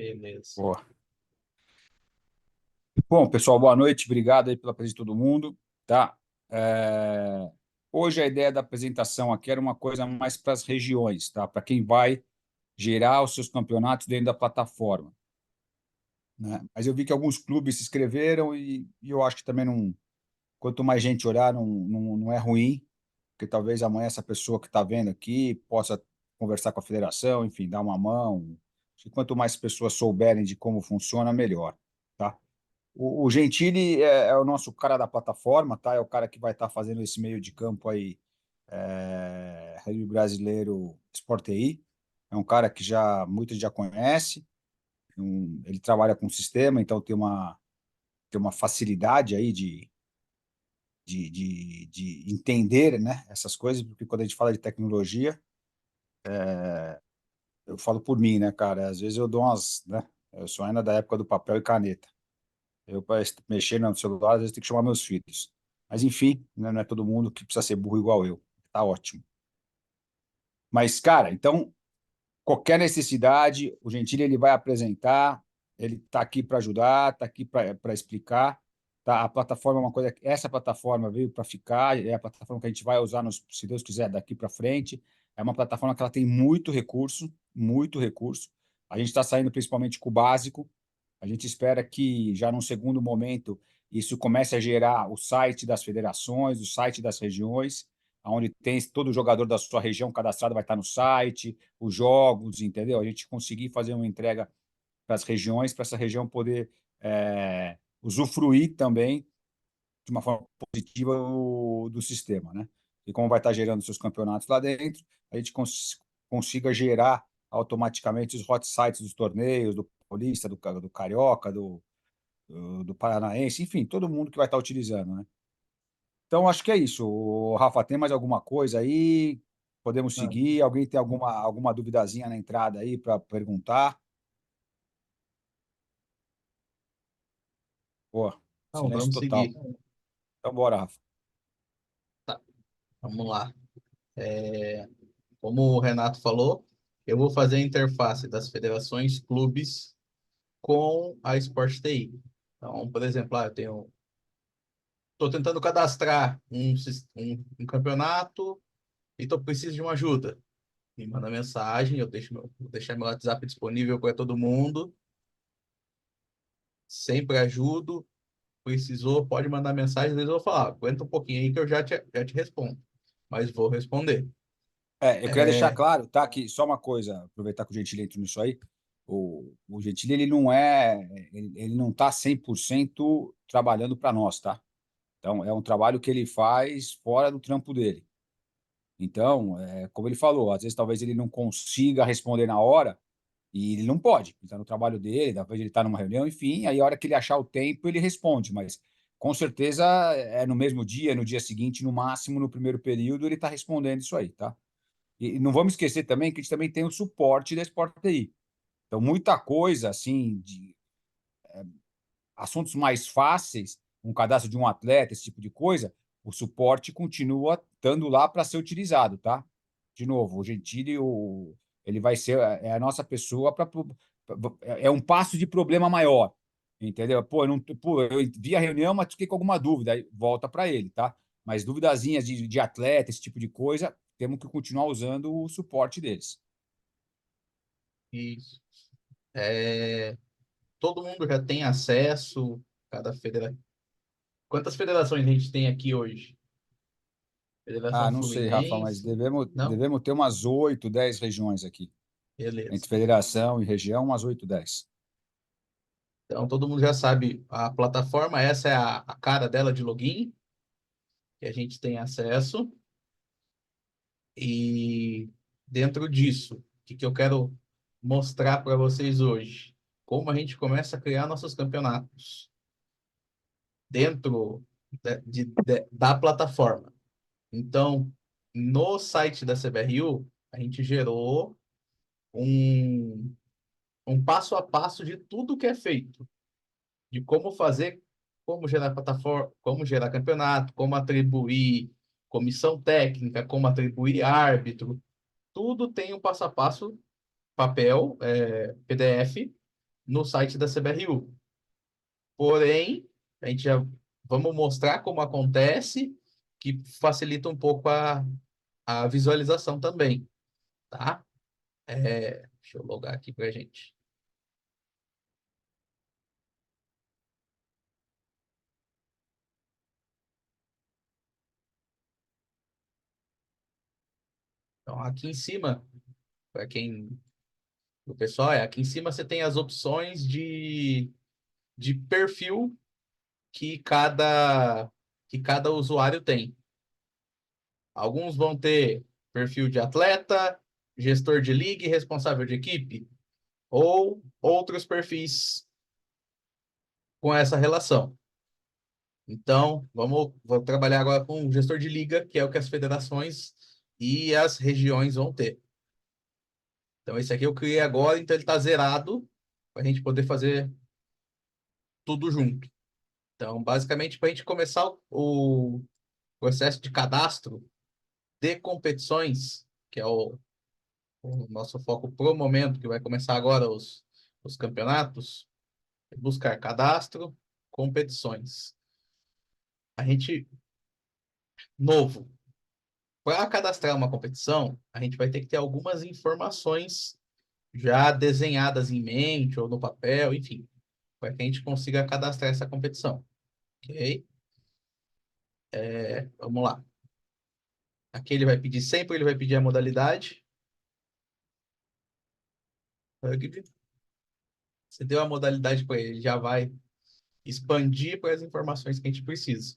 Beleza. Boa. Bom, pessoal, boa noite. Obrigado aí pela presença de todo mundo, tá? É, Hoje a ideia da apresentação aqui era uma coisa mais para as regiões, tá? Para quem vai gerar os seus campeonatos dentro da plataforma, né? Mas eu vi que alguns clubes se inscreveram e eu acho que também não. Quanto mais gente olhar, não é ruim, porque talvez amanhã essa pessoa que está vendo aqui possa conversar com a federação, enfim, dar uma mão. Acho que quanto mais pessoas souberem de como funciona, melhor, tá? O Gentili é o nosso cara da plataforma, tá? É o cara que vai estar fazendo esse meio de campo aí, Rugby Brasileiro Sport TI. É um cara que já muitos já conhece. Ele trabalha com sistema, então tem uma facilidade aí de entender, né, essas coisas, porque quando a gente fala de tecnologia, eu falo por mim, né, cara? Às vezes eu dou umas, né? Eu sou ainda da época do papel e caneta. Eu, para mexer no celular, às vezes tenho que chamar meus filhos. Mas, enfim, né, não é todo mundo que precisa ser burro igual eu. Tá ótimo. Mas, cara, então, qualquer necessidade, o Gentili ele vai apresentar, ele está aqui para ajudar, está aqui para explicar. Tá? A plataforma é uma coisa, essa plataforma veio para ficar, é a plataforma que a gente vai usar, se Deus quiser, daqui para frente. É uma plataforma que ela tem muito recurso, muito recurso. A gente está saindo principalmente com o básico. A gente espera que já num segundo momento isso comece a gerar o site das federações, o site das regiões, onde tem todo jogador da sua região cadastrado vai estar no site, os jogos, entendeu? A gente conseguir fazer uma entrega para as regiões, para essa região poder usufruir também de uma forma positiva do sistema, né? E como vai estar gerando seus campeonatos lá dentro, a gente consiga gerar automaticamente os hot sites dos torneios, do Paulista, do Carioca, do Paranaense, enfim, todo mundo que vai estar utilizando, né? Então, acho que é isso. O Rafa, tem mais alguma coisa aí? Podemos Ah, seguir? Alguém tem alguma duvidazinha na entrada aí para perguntar? Pô, Não, silêncio vamos total. seguir. Então, bora, Rafa. Tá, vamos lá. Como o Renato falou, eu vou fazer a interface das federações, clubes com a Sport TI. Então, por exemplo, estou tentando cadastrar um campeonato e preciso de uma ajuda. Me manda mensagem, vou deixar meu WhatsApp disponível para todo mundo. Sempre ajudo. Precisou, pode mandar mensagem, às vezes eu vou falar, aguenta um pouquinho aí que eu já te respondo. Mas vou responder. Eu queria deixar É, claro, tá? Que só uma coisa, aproveitar que o Gentili entrou nisso aí. O Gentili, ele não está 100% trabalhando para nós, tá? Então, é um trabalho que ele faz fora do trampo dele. Então, como ele falou, às vezes talvez ele não consiga responder na hora, e ele não pode. Ele está no trabalho dele, talvez ele está numa reunião, enfim, aí a hora que ele achar o tempo, ele responde, mas com certeza é no mesmo dia, no dia seguinte, no máximo no primeiro período, ele está respondendo isso aí, tá? E não vamos esquecer também que a gente também tem o suporte da Sport TI. Então, muita coisa, assim, de assuntos mais fáceis, um cadastro de um atleta, esse tipo de coisa, o suporte continua estando lá para ser utilizado, tá? De novo, o Gentili, ele vai ser a nossa pessoa para é um passo de problema maior, entendeu? Pô, eu vi a reunião, mas fiquei com alguma dúvida, aí volta para ele, tá? Mas duvidazinhas de atleta, esse tipo de coisa, temos que continuar usando o suporte deles. isso. É, todo mundo já tem acesso, cada federação. Quantas federações a gente tem aqui hoje? Ah, Federação não sei, Rafa, mas Fluminense? devemos, Não? devemos ter umas 8, 10 regiões aqui. Beleza. Entre federação e região, umas 8, 10. Então, todo mundo já sabe a plataforma, essa é a cara dela de login, que a gente tem acesso. E dentro disso, o que eu quero mostrar para vocês hoje? Como a gente começa a criar nossos campeonatos dentro da plataforma. Então, no site da CBRU, a gente gerou um, um passo a passo de tudo que é feito, de como fazer, como gerar plataforma, como gerar campeonato, como atribuir comissão técnica, como atribuir árbitro. Tudo tem um passo a passo, papel, PDF, no site da CBRU. Porém, a gente já vamos mostrar como acontece, que facilita um pouco a visualização também, tá? Deixa eu logar aqui para a gente. Então, aqui em cima, para quem o pessoal aqui em cima você tem as opções de perfil que cada usuário tem. Alguns vão ter perfil de atleta, gestor de liga e responsável de equipe, ou outros perfis com essa relação. Então, vou trabalhar agora com o gestor de liga, que é o que as federações e as regiões vão ter. Então, esse aqui eu criei agora, então ele está zerado para a gente poder fazer tudo junto. Então, basicamente, para a gente começar o processo de cadastro de competições, que é o nosso foco pro momento, que vai começar agora os campeonatos, é buscar cadastro, competições. A gente, novo, para cadastrar uma competição, a gente vai ter que ter algumas informações já desenhadas em mente ou no papel, enfim, para que a gente consiga cadastrar essa competição. Ok? Vamos lá. Aqui ele vai pedir sempre, ele vai pedir a modalidade. Rugby. Você deu a modalidade para ele, já vai expandir para as informações que a gente precisa.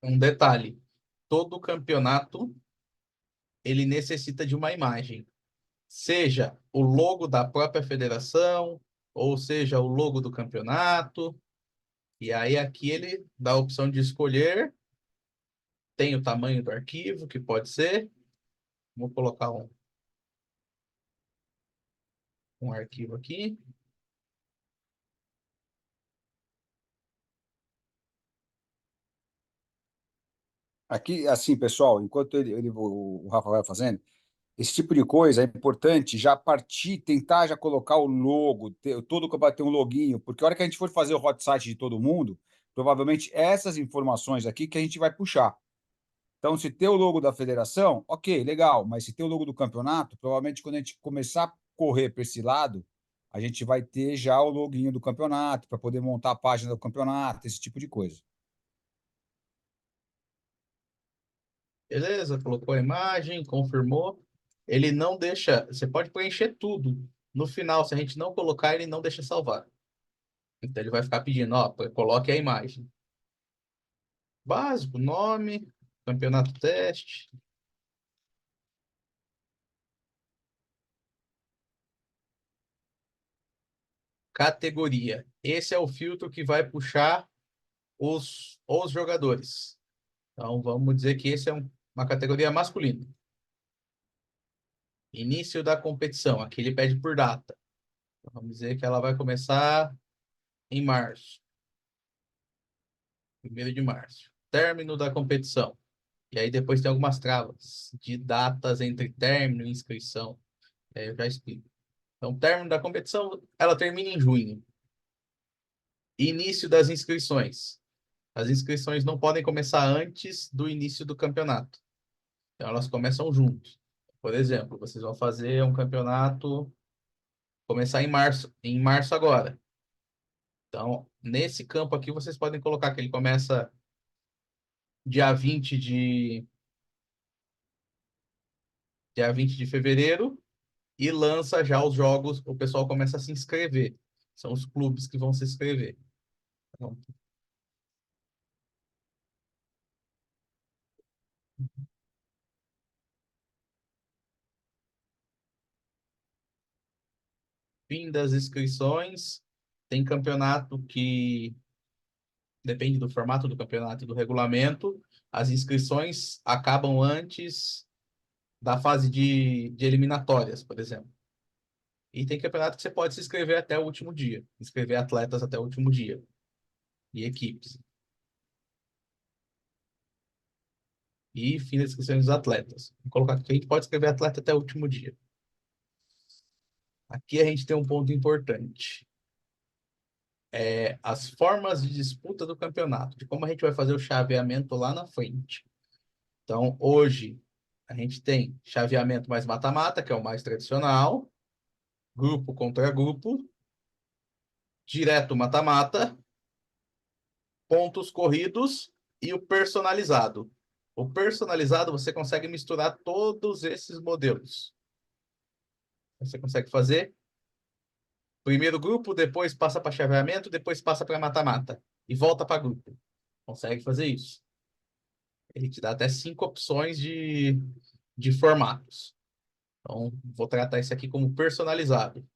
Um detalhe, todo campeonato ele necessita de uma imagem, seja o logo da própria federação, ou seja o logo do campeonato. E aí aqui ele dá a opção de escolher, tem o tamanho do arquivo, que pode ser. Vou colocar um arquivo aqui. Aqui, assim, pessoal, enquanto o Rafa vai fazendo, esse tipo de coisa é importante já partir, tentar já colocar o logo, todo o campeonato tem um loginho, porque a hora que a gente for fazer o hot site de todo mundo, provavelmente essas informações aqui que a gente vai puxar. Então, se tem o logo da federação, ok, legal, mas se tem o logo do campeonato, provavelmente quando a gente começar a correr para esse lado, a gente vai ter já o loginho do campeonato, para poder montar a página do campeonato, esse tipo de coisa. Beleza, colocou a imagem, confirmou. Ele não deixa, você pode preencher tudo. No final, se a gente não colocar, ele não deixa salvar. Então ele vai ficar pedindo, ó, coloque a imagem. Básico, nome, campeonato teste, categoria. Esse é o filtro que vai puxar os jogadores. Então vamos dizer que esse é uma categoria masculina. Início da competição. Aqui ele pede por data. Então, vamos dizer que ela vai começar em março, 1º de março. Término da competição. E aí depois tem algumas travas de datas entre término e inscrição. Eu já explico. Então, término da competição, ela termina em junho. Início das inscrições. As inscrições não podem começar antes do início do campeonato. Então, elas começam juntos. Por exemplo, vocês vão fazer um campeonato começar em março agora. Então, nesse campo aqui, vocês podem colocar que ele começa dia 20 de fevereiro e lança já os jogos, o pessoal começa a se inscrever. São os clubes que vão se inscrever. Então, fim das inscrições, tem campeonato que depende do formato do campeonato e do regulamento. As inscrições acabam antes da fase de eliminatórias, por exemplo. E tem campeonato que você pode se inscrever até o último dia, inscrever atletas até o último dia e equipes. E fim das inscrições dos atletas. Vou colocar aqui que a gente pode escrever atleta até o último dia. Aqui a gente tem um ponto importante. As formas de disputa do campeonato, de como a gente vai fazer o chaveamento lá na frente. Então, hoje, a gente tem chaveamento mais mata-mata, que é o mais tradicional, grupo contra grupo, direto mata-mata, pontos corridos e o personalizado. O personalizado, você consegue misturar todos esses modelos. Você consegue fazer primeiro grupo, depois passa para chaveamento, depois passa para mata-mata e volta para grupo. Consegue fazer isso. Ele te dá até 5 opções de formatos. Então, vou tratar isso aqui como personalizado.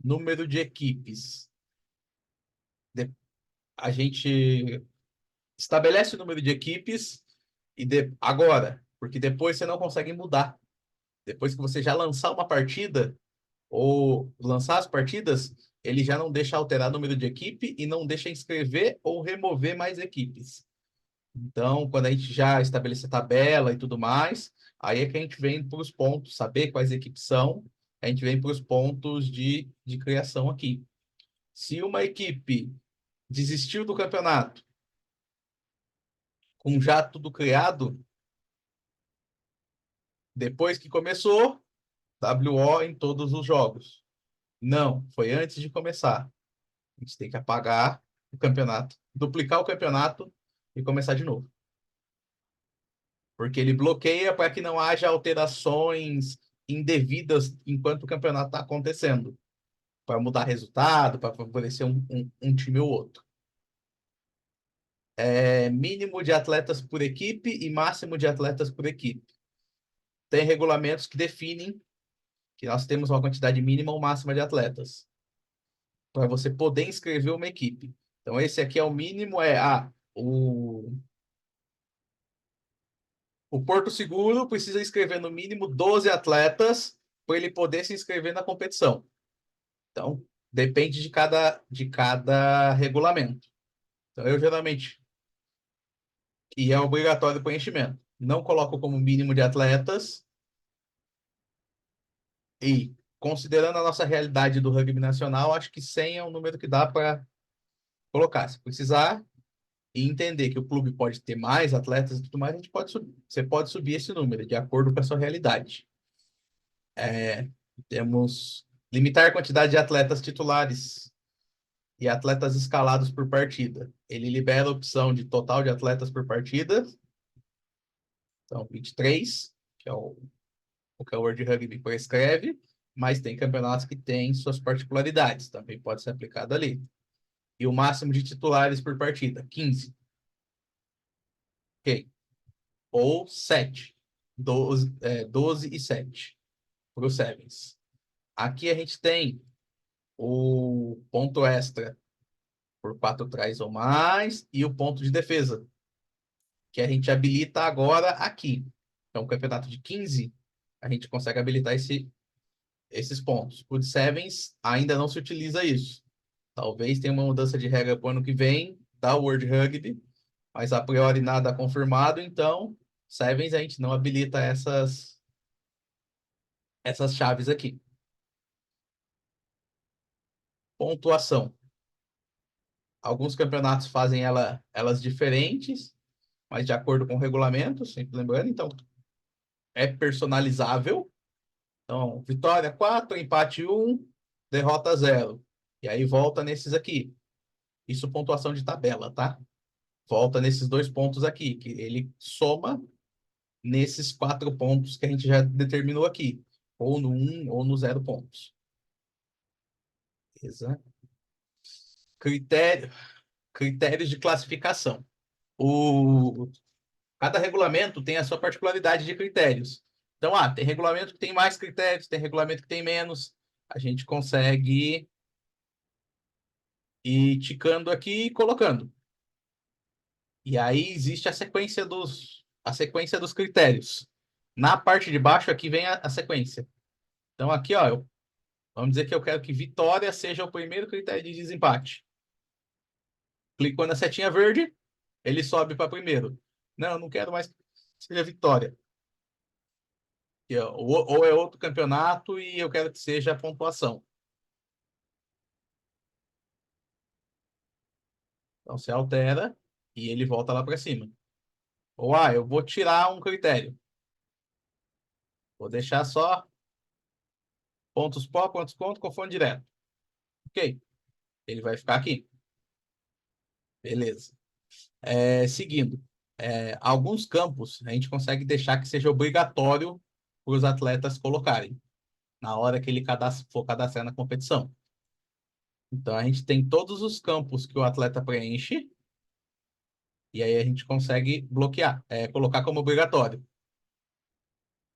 Número de equipes. A gente estabelece o número de equipes agora, porque depois você não consegue mudar. Depois que você já lançar uma partida, ou lançar as partidas, ele já não deixa alterar o número de equipe e não deixa inscrever ou remover mais equipes. Então, quando a gente já estabelece a tabela e tudo mais, aí é que a gente vem para os pontos, saber quais equipes são, a gente vem para os pontos de criação aqui. Se uma equipe desistiu do campeonato com já tudo criado, depois que começou, WO em todos os jogos. Não, foi antes de começar. A gente tem que apagar o campeonato, duplicar o campeonato e começar de novo. Porque ele bloqueia para que não haja alterações indevidas enquanto o campeonato está acontecendo, para mudar resultado, para favorecer um time ou outro. Mínimo de atletas por equipe e máximo de atletas por equipe. Tem regulamentos que definem que nós temos uma quantidade mínima ou máxima de atletas para você poder inscrever uma equipe. Então, esse aqui é o mínimo, o Porto Seguro precisa inscrever no mínimo 12 atletas para ele poder se inscrever na competição. Então, depende de cada regulamento. Então, eu geralmente, e é obrigatório o preenchimento, não coloco como mínimo de atletas e, considerando a nossa realidade do rugby nacional, acho que 100 é um número que dá para colocar. Se precisar e entender que o clube pode ter mais atletas e tudo mais, a gente pode subir. Você pode subir esse número de acordo com a sua realidade. Temos limitar a quantidade de atletas titulares e atletas escalados por partida. Ele libera a opção de total de atletas por partida. Então, 23, que é o que a World Rugby prescreve, mas tem campeonatos que têm suas particularidades, também pode ser aplicado ali. E o máximo de titulares por partida, 15. Ok. Ou 7. 12 e 7 para os Sevens. Aqui a gente tem o ponto extra por 4 trás ou mais e o ponto de defesa, que a gente habilita agora aqui. Então, o campeonato de 15, a gente consegue habilitar esses pontos. O de Sevens ainda não se utiliza isso. Talvez tenha uma mudança de regra para o ano que vem da World Rugby, mas a priori nada confirmado, então Sevens a gente não habilita essas chaves aqui. Pontuação. Alguns campeonatos fazem elas diferentes, mas de acordo com o regulamento, sempre lembrando, então é personalizável. Então, vitória 4, empate 1, derrota 0. E aí volta nesses aqui. Isso pontuação de tabela, tá? Volta nesses 2 pontos aqui, que ele soma nesses 4 pontos que a gente já determinou aqui. Ou no 1 ou no 0 pontos. Beleza? Critérios de classificação. Cada regulamento tem a sua particularidade de critérios. Então, tem regulamento que tem mais critérios, tem regulamento que tem menos. A gente consegue ir ticando aqui e colocando. E aí existe a sequência dos critérios. Na parte de baixo aqui vem a sequência. Então aqui, ó, vamos dizer que eu quero que vitória seja o primeiro critério de desempate. Clicou na setinha verde, ele sobe para primeiro. Não, não quero mais que seja vitória. ou é outro campeonato e eu quero que seja a pontuação. Então você altera e ele volta lá para cima. Ou eu vou tirar um critério. Vou deixar só pontos pó, pontos contra, confronto direto. Ok. Ele vai ficar aqui. Beleza. Seguindo. Alguns campos a gente consegue deixar que seja obrigatório para os atletas colocarem na hora que ele for cadastrar na competição. Então a gente tem todos os campos que o atleta preenche e aí a gente consegue bloquear, colocar como obrigatório.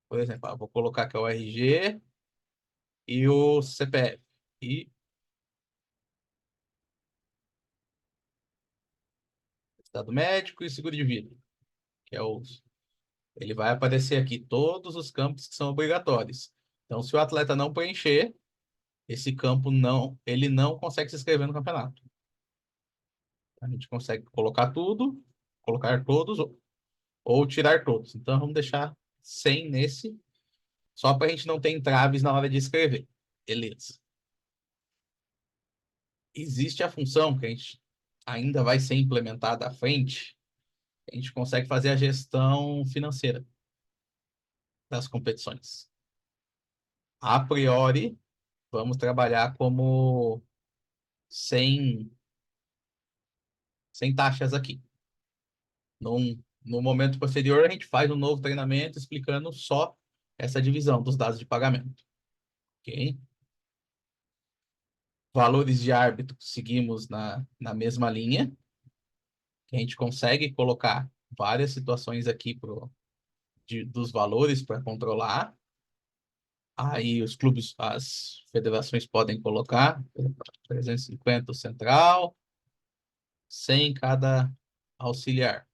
Por exemplo, vou colocar aqui o RG e o CPF. E estado médico e seguro de vida, que é os. Ele vai aparecer aqui todos os campos que são obrigatórios. Então, se o atleta não preencher, esse campo não, ele não consegue se inscrever no campeonato. A gente consegue colocar tudo, colocar todos ou tirar todos. Então, vamos deixar 100 nesse, só para a gente não ter entraves na hora de escrever. Beleza. Existe a função que a gente ainda vai ser implementada à frente, a gente consegue fazer a gestão financeira das competições. A priori, vamos trabalhar como sem, sem taxas aqui. No momento posterior, a gente faz um novo treinamento explicando só essa divisão dos dados de pagamento. Ok? Valores de árbitro, seguimos na mesma linha, que a gente consegue colocar várias situações aqui dos valores para controlar. Aí os clubes, as federações podem colocar 350 o central, 100 cada auxiliar,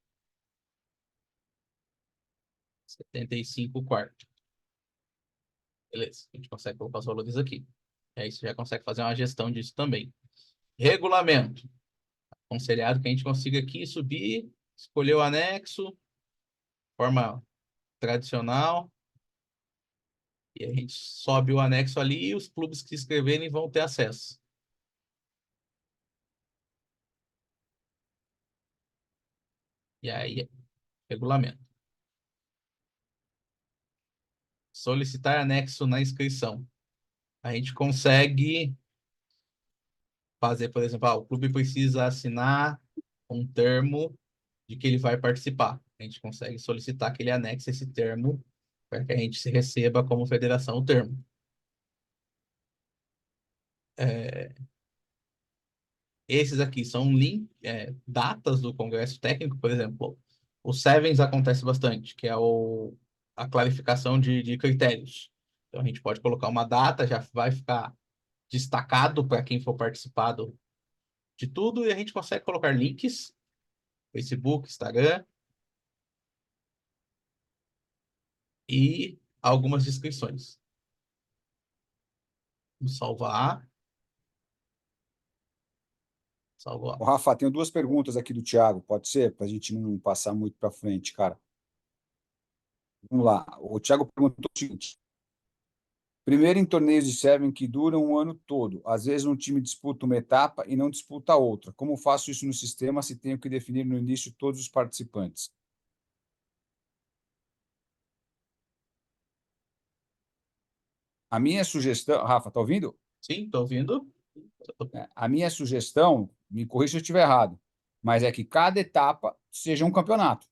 75 o quarto. Beleza, a gente consegue colocar os valores aqui. E aí você já consegue fazer uma gestão disso também. Regulamento. Aconselhado que a gente consiga aqui subir, escolher o anexo, forma tradicional, e a gente sobe o anexo ali e os clubes que se inscreverem vão ter acesso. E aí, regulamento. Solicitar anexo na inscrição. A gente consegue fazer, por exemplo, o clube precisa assinar um termo de que ele vai participar. A gente consegue solicitar que ele anexe esse termo para que a gente se receba como federação o termo. Esses aqui são datas do Congresso Técnico, por exemplo. O Sevens acontece bastante, que é a clarificação de critérios. Então, a gente pode colocar uma data, já vai ficar destacado para quem for participar de tudo, e a gente consegue colocar links, Facebook, Instagram, e algumas descrições. Vamos salvar. Salvar. Ô, Rafa, tenho duas perguntas aqui do Thiago, pode ser? Para a gente não passar muito para frente, cara. Vamos lá. O Thiago perguntou o seguinte: primeiro, em torneios de Seven que duram um ano todo, às vezes um time disputa uma etapa e não disputa a outra. Como faço isso no sistema se tenho que definir no início todos os participantes? A minha sugestão, Rafa, tá ouvindo? Sim, estou ouvindo. A minha sugestão, me corrija se eu estiver errado, mas é que cada etapa seja um campeonato.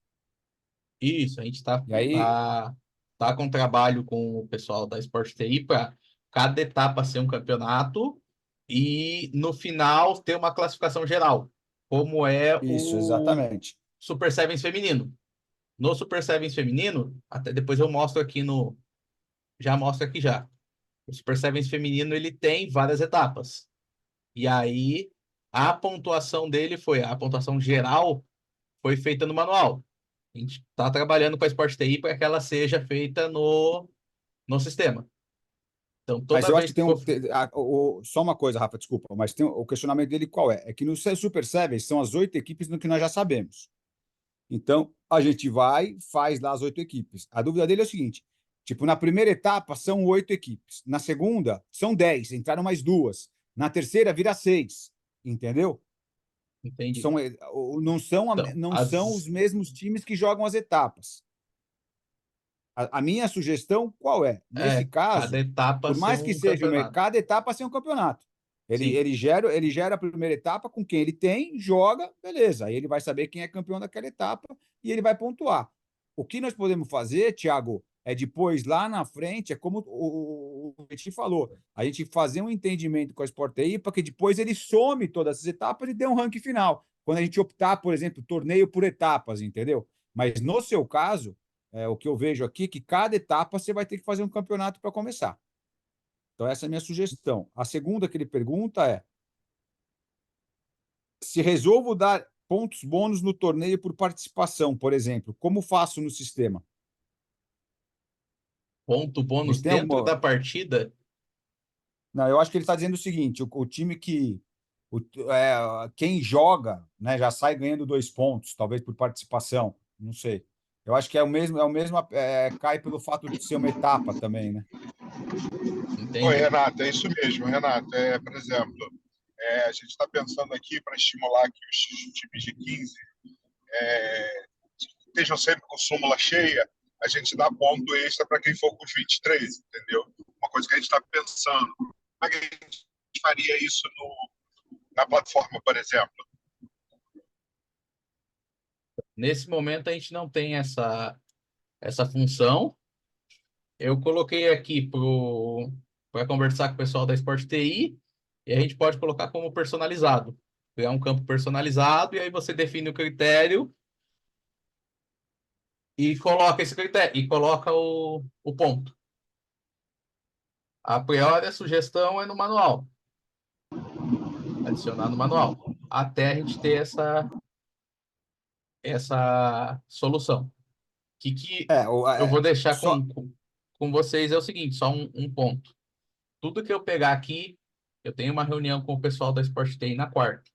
Isso, a gente está E aí, tá, tá com trabalho com o pessoal da Sport TI para cada etapa ser um campeonato e no final ter uma classificação geral, como é isso, o exatamente. Super Sevens feminino. No Super Sevens feminino, até depois eu mostro aqui já mostro aqui já. O Super Sevens feminino ele tem várias etapas. E aí a pontuação geral foi feita no manual. A gente está trabalhando com a Sport TI para que ela seja feita no sistema. Então, Mas toda eu acho vez que que tem for. só uma coisa, Rafa, desculpa, mas tem o questionamento dele qual é? É que no Super Sevens são as 8 equipes no que nós já sabemos. Então, a gente vai, faz lá as 8 equipes. A dúvida dele é o seguinte: Tipo, na primeira etapa são 8 equipes. Na segunda, são 10. Entraram mais duas. Na terceira, vira 6. Entendeu? Entendi. São, Então, não são os mesmos times que jogam as etapas. A minha sugestão qual é? Nesse cada caso, etapa por ser mais que um seja campeonato. cada etapa ser um campeonato. Sim, Ele gera a primeira etapa com quem ele tem, joga, beleza. Aí ele vai saber quem é campeão daquela etapa e ele vai pontuar. O que nós podemos fazer, Thiago, é depois, lá na frente, é como o Petit falou, a gente fazer um entendimento com a Sport TI para que depois ele some todas essas etapas e dê um ranking final. Quando a gente optar, por exemplo, torneio por etapas, entendeu? Mas no seu caso, o que eu vejo aqui, que cada etapa você vai ter que fazer um campeonato para começar. Então, essa é a minha sugestão. A segunda que ele pergunta é: se resolvo dar pontos bônus no torneio por participação, por exemplo, como faço no sistema? ponto Eles bônus têm dentro alguma. da partida. Não, eu acho que ele está dizendo o seguinte: o time que. O, quem joga, né, já sai ganhando 2 pontos, talvez por participação. Não sei. Eu acho que é o mesmo, cai pelo fato de ser uma etapa também, né? Oi, Entendi. Renato, é isso mesmo, Renato. Por exemplo, a gente está pensando aqui para estimular que os times de 15 estejam sempre com súmula cheia, a gente dá ponto extra para quem for com os 23, entendeu? Uma coisa que a gente está pensando. Como é que a gente faria isso na plataforma, por exemplo? Nesse momento a gente não tem essa função. Eu coloquei aqui para conversar com o pessoal da Sport TI e a gente pode colocar como personalizado. Criar um campo personalizado e aí você define o critério e coloca esse critério e coloca o ponto. A priori, a sugestão é no manual, adicionar no manual, até a gente ter essa solução. Que eu vou deixar Só, com vocês é o seguinte, só um ponto. Tudo que eu pegar aqui, eu tenho uma reunião com o pessoal da Sport TI na quarta.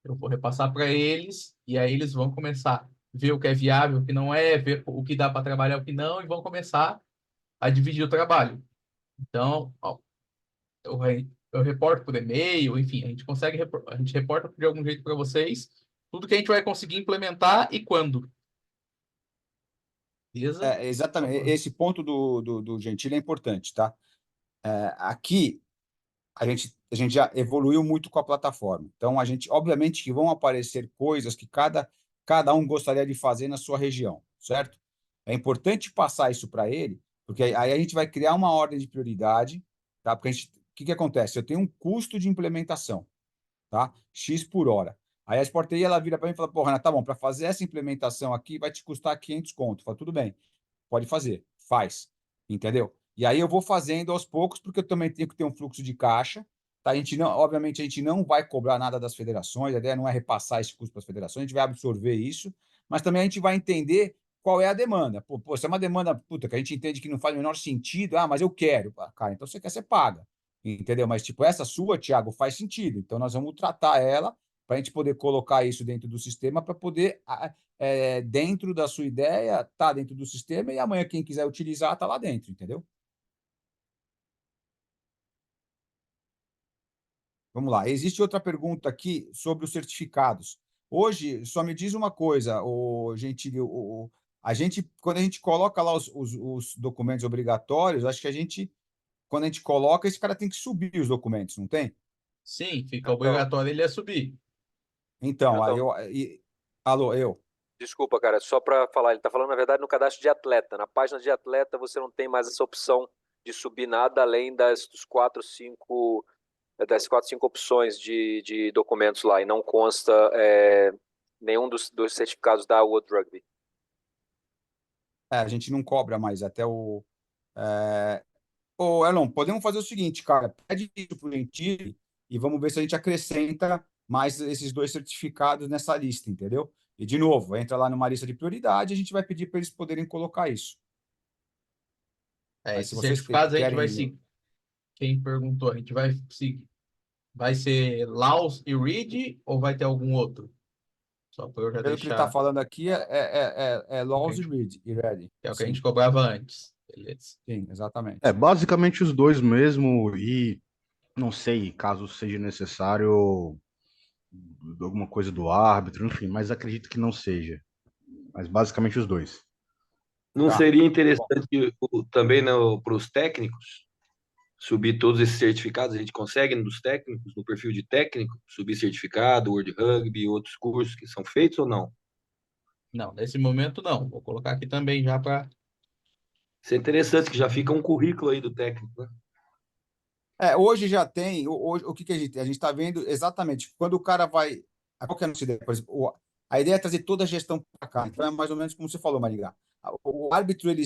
Eu vou repassar para eles e aí eles vão começar a ver o que é viável, o que não é, ver o que dá para trabalhar, o que não, e vão começar a dividir o trabalho. Então, ó, eu reporto por e-mail, enfim, a gente reporta de algum jeito para vocês tudo que a gente vai conseguir implementar e quando. Beleza? Só exatamente, por... esse ponto do Gentili é importante, tá? Aqui, a gente já evoluiu muito com a plataforma. Então, obviamente, que vão aparecer coisas que cada um gostaria de fazer na sua região, certo? É importante passar isso para ele, porque aí a gente vai criar uma ordem de prioridade, tá? Porque o que que acontece? Eu tenho um custo de implementação, tá? X por hora. Aí a Sport TI, ela vira para mim e fala: porra, Renato, tá bom, para fazer essa implementação aqui vai te custar 500 conto. Fala: tudo bem, pode fazer, faz, entendeu? E aí eu vou fazendo aos poucos, porque eu também tenho que ter um fluxo de caixa. Tá? Obviamente, a gente não vai cobrar nada das federações, a ideia não é repassar esse custo para as federações, a gente vai absorver isso, mas também a gente vai entender qual é a demanda. Se é uma demanda puta, que a gente entende que não faz o menor sentido, mas eu quero. Cara, então você quer, você paga. Entendeu? Mas, tipo, essa sua, Thiago, faz sentido. Então, nós vamos tratar ela para a gente poder colocar isso dentro do sistema, para poder dentro da sua ideia, tá dentro do sistema e amanhã quem quiser utilizar tá lá dentro, entendeu? Vamos lá. Existe outra pergunta aqui sobre os certificados. Hoje, só me diz uma coisa, o Gentili, a gente, quando a gente coloca lá os documentos obrigatórios, acho que quando a gente coloca, esse cara tem que subir os documentos, não tem? Sim, fica Então, obrigatório ele a subir. Então, então, alô, eu. desculpa, cara, só para falar, ele está falando, na verdade, no cadastro de atleta. Na página de atleta, você não tem mais essa opção de subir nada além das quatro, cinco opções de documentos lá, e não consta nenhum dos certificados da World Rugby. A gente não cobra mais até o. Ô, Elon, podemos fazer o seguinte, cara, pede isso pro Gentili e vamos ver se a gente acrescenta mais esses 2 certificados nessa lista, entendeu? E, de novo, entra lá numa lista de prioridade, a gente vai pedir para eles poderem colocar isso. Mas se Esses vocês certificados a gente vai querem, seguir. Quem perguntou, a gente vai seguir. Vai ser Laos e Reed ou vai ter algum outro? Só para eu já pelo que ele está deixar falando aqui, que Laws e Ready. é o que a gente cobrava antes. Beleza. Sim, exatamente. Basicamente os dois mesmo, e não sei, caso seja necessário alguma coisa do árbitro, enfim, mas acredito que não seja. Mas basicamente os dois. Não Tá. seria Bom, interessante também para os técnicos subir todos esses certificados? A gente consegue dos técnicos, no perfil de técnico, subir certificado, World Rugby e outros cursos que são feitos ou não? Não, nesse momento não. Vou colocar aqui também já para. Isso é interessante, que já fica um currículo aí do técnico, né? hoje já tem, hoje, o que que a gente tem? A gente está vendo exatamente quando o cara vai. Qual que é a nossa ideia? Por exemplo, a ideia é trazer toda a gestão para cá. Então é mais ou menos como você falou, Maringá. O árbitro ele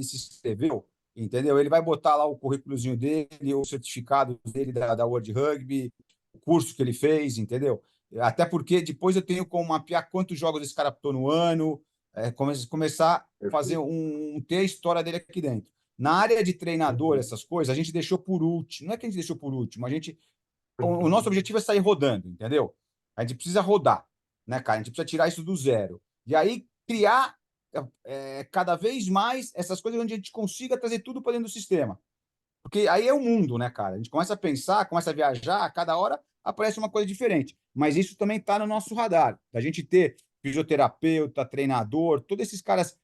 se inscreveu, entendeu? Ele vai botar lá o currículozinho dele, o certificado dele da World Rugby, o curso que ele fez, entendeu? Até porque depois eu tenho como mapear quantos jogos esse cara apitou no ano, começar a fazer ter a história dele aqui dentro. Na área de treinador, essas coisas, a gente deixou por último. Não é que a gente deixou por último, o nosso objetivo é sair rodando, entendeu? A gente precisa rodar, né, cara? A gente precisa tirar isso do zero. E aí criar cada vez mais essas coisas onde a gente consiga trazer tudo para dentro do sistema. Porque aí é o mundo, né, cara? A gente começa a pensar, começa a viajar, a cada hora aparece uma coisa diferente. Mas isso também está no nosso radar. A gente ter fisioterapeuta, treinador, todos esses caras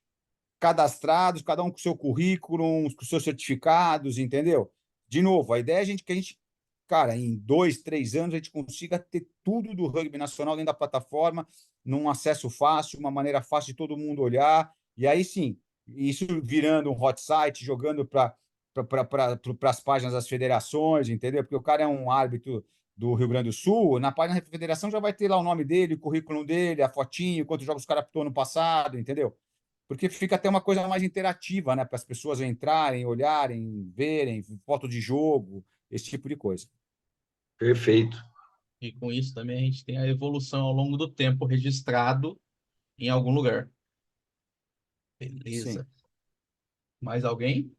cadastrados, cada um com seu currículo, com seus certificados, entendeu? De novo, a ideia é que a gente, cara, em 2, 3 anos, a gente consiga ter tudo do rugby nacional dentro da plataforma, num acesso fácil, uma maneira fácil de todo mundo olhar, e aí sim, isso virando um hot site, jogando para as páginas das federações, entendeu? Porque o cara é um árbitro do Rio Grande do Sul, na página da federação já vai ter lá o nome dele, o currículo dele, a fotinho, quantos jogos o cara apitou no passado, entendeu? Porque fica até uma coisa mais interativa, né? Para as pessoas entrarem, olharem, verem, foto de jogo, esse tipo de coisa. Perfeito. E com isso também a gente tem a evolução ao longo do tempo registrado em algum lugar. Sim. Beleza. Mais alguém?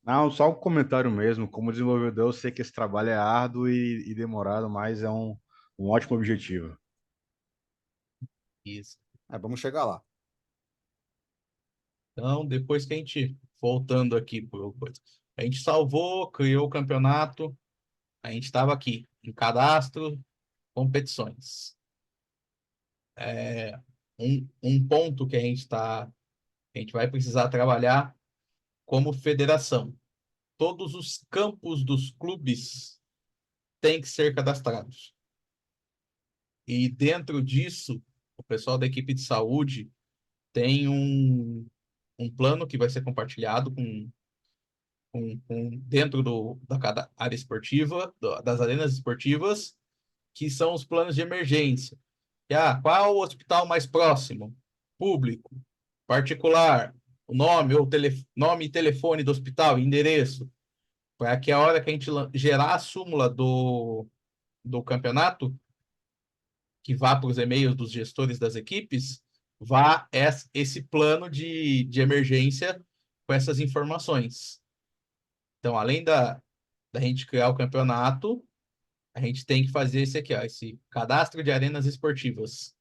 Não, só um comentário mesmo. Como desenvolvedor, eu sei que esse trabalho é árduo e demorado, mas é um ótimo objetivo. Isso. Vamos chegar lá. Então, depois que a gente, voltando aqui por coisa, a gente salvou, criou o campeonato, a gente estava aqui em cadastro, competições. Um ponto que a gente vai precisar trabalhar como federação. Todos os campos dos clubes têm que ser cadastrados. E dentro disso, o pessoal da equipe de saúde tem um plano que vai ser compartilhado dentro da cada área esportiva, das arenas esportivas, que são os planos de emergência. Qual é o hospital mais próximo? Público, particular, o nome ou nome e telefone do hospital, endereço, para que a hora que a gente gerar a súmula do campeonato, que vá para os e-mails dos gestores das equipes, vá esse plano de emergência com essas informações. Então, além da gente criar o campeonato, a gente tem que fazer esse aqui, esse cadastro de arenas esportivas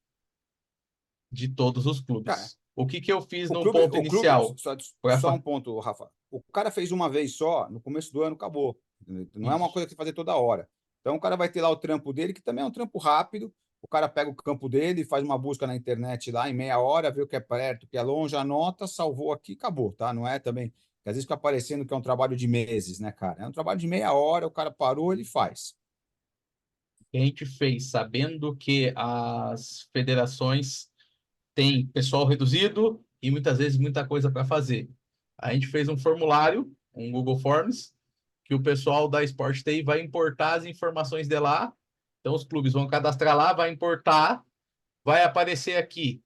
de todos os Cara, clubes. O que eu fiz no clube, ponto inicial? só um ponto, Rafa. O cara fez uma vez só, no começo do ano, acabou. Não é uma coisa que você fazer toda hora. Então, o cara vai ter lá o trampo dele, que também é um trampo rápido. O cara pega o campo dele, faz uma busca na internet lá em meia hora, vê o que é perto, o que é longe, anota, salvou aqui, acabou, tá? Não é também. Às vezes fica parecendo que é um trabalho de meses, né, cara? É um trabalho de meia hora, o cara parou, ele faz. Que a gente fez sabendo que as federações têm pessoal reduzido e muitas vezes muita coisa para fazer. A gente fez um formulário, um Google Forms, que o pessoal da Sport TI vai importar as informações de lá. Então, os clubes vão cadastrar lá, vai importar, vai aparecer aqui.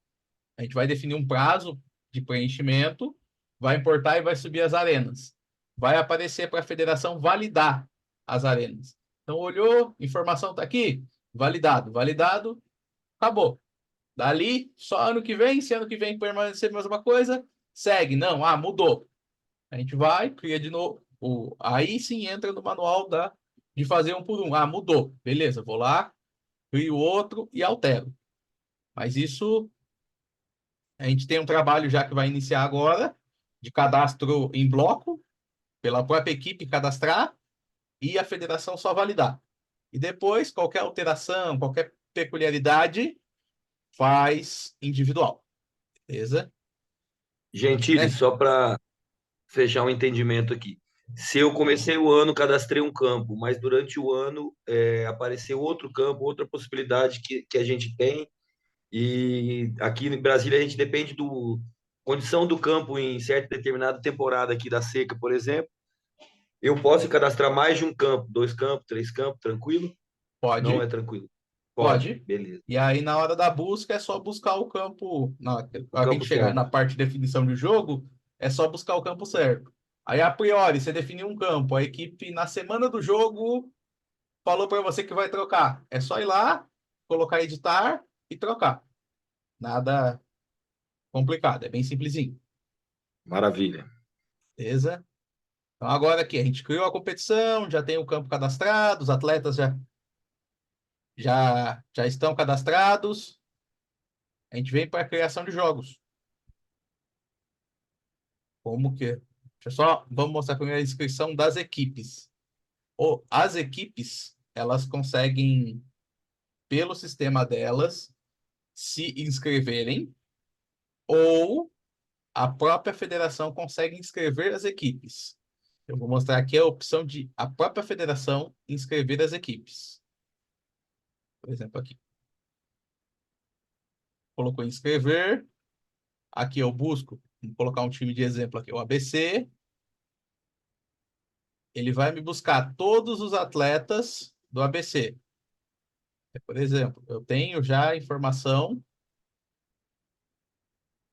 A gente vai definir um prazo de preenchimento, vai importar e vai subir as arenas. Vai aparecer para a federação validar as arenas. Então, olhou, informação está aqui, validado, validado, acabou. Dali, só ano que vem, se ano que vem permanecer a mesma coisa, segue. Não, mudou. A gente vai, cria de novo. Aí sim entra no manual de fazer um por um. Mudou. Beleza, vou lá, crio outro e altero. Mas isso, a gente tem um trabalho já que vai iniciar agora, de cadastro em bloco, pela própria equipe cadastrar, e a federação só validar. E depois, qualquer alteração, qualquer peculiaridade, faz individual. Beleza? Gentili, Né? só para fechar um entendimento aqui. Se eu comecei o ano, cadastrei um campo, mas durante o ano apareceu outro campo, outra possibilidade que a gente tem, e aqui em Brasília a gente depende do condição do campo em certa determinada temporada aqui da seca, por exemplo. Eu posso cadastrar mais de um campo, 2 campos, 3 campos, tranquilo? Não é Pode, tranquilo. Pode, pode. beleza. E aí, na hora da busca, é só buscar o campo. Na O hora que a gente campo chegar certo. na parte de definição de jogo, é só buscar o campo certo. Aí, a priori, você definiu um campo, a equipe, na semana do jogo, falou para você que vai trocar. É só ir lá, colocar editar e trocar. Nada complicado, é bem simplesinho. Maravilha. Beleza? Então, agora aqui, a gente criou a competição, já tem o campo cadastrado, os atletas já estão cadastrados. A gente vem para a criação de jogos. Como que? Deixa eu só, vamos mostrar primeiro a inscrição das equipes. As equipes, elas conseguem, pelo sistema delas, se inscreverem, ou a própria federação consegue inscrever as equipes. Eu vou mostrar aqui a opção de a própria federação inscrever as equipes. Por exemplo, aqui. Colocou inscrever. Aqui eu busco, vou colocar um time de exemplo aqui, o ABC. Ele vai me buscar todos os atletas do ABC. Por exemplo, eu tenho já a informação,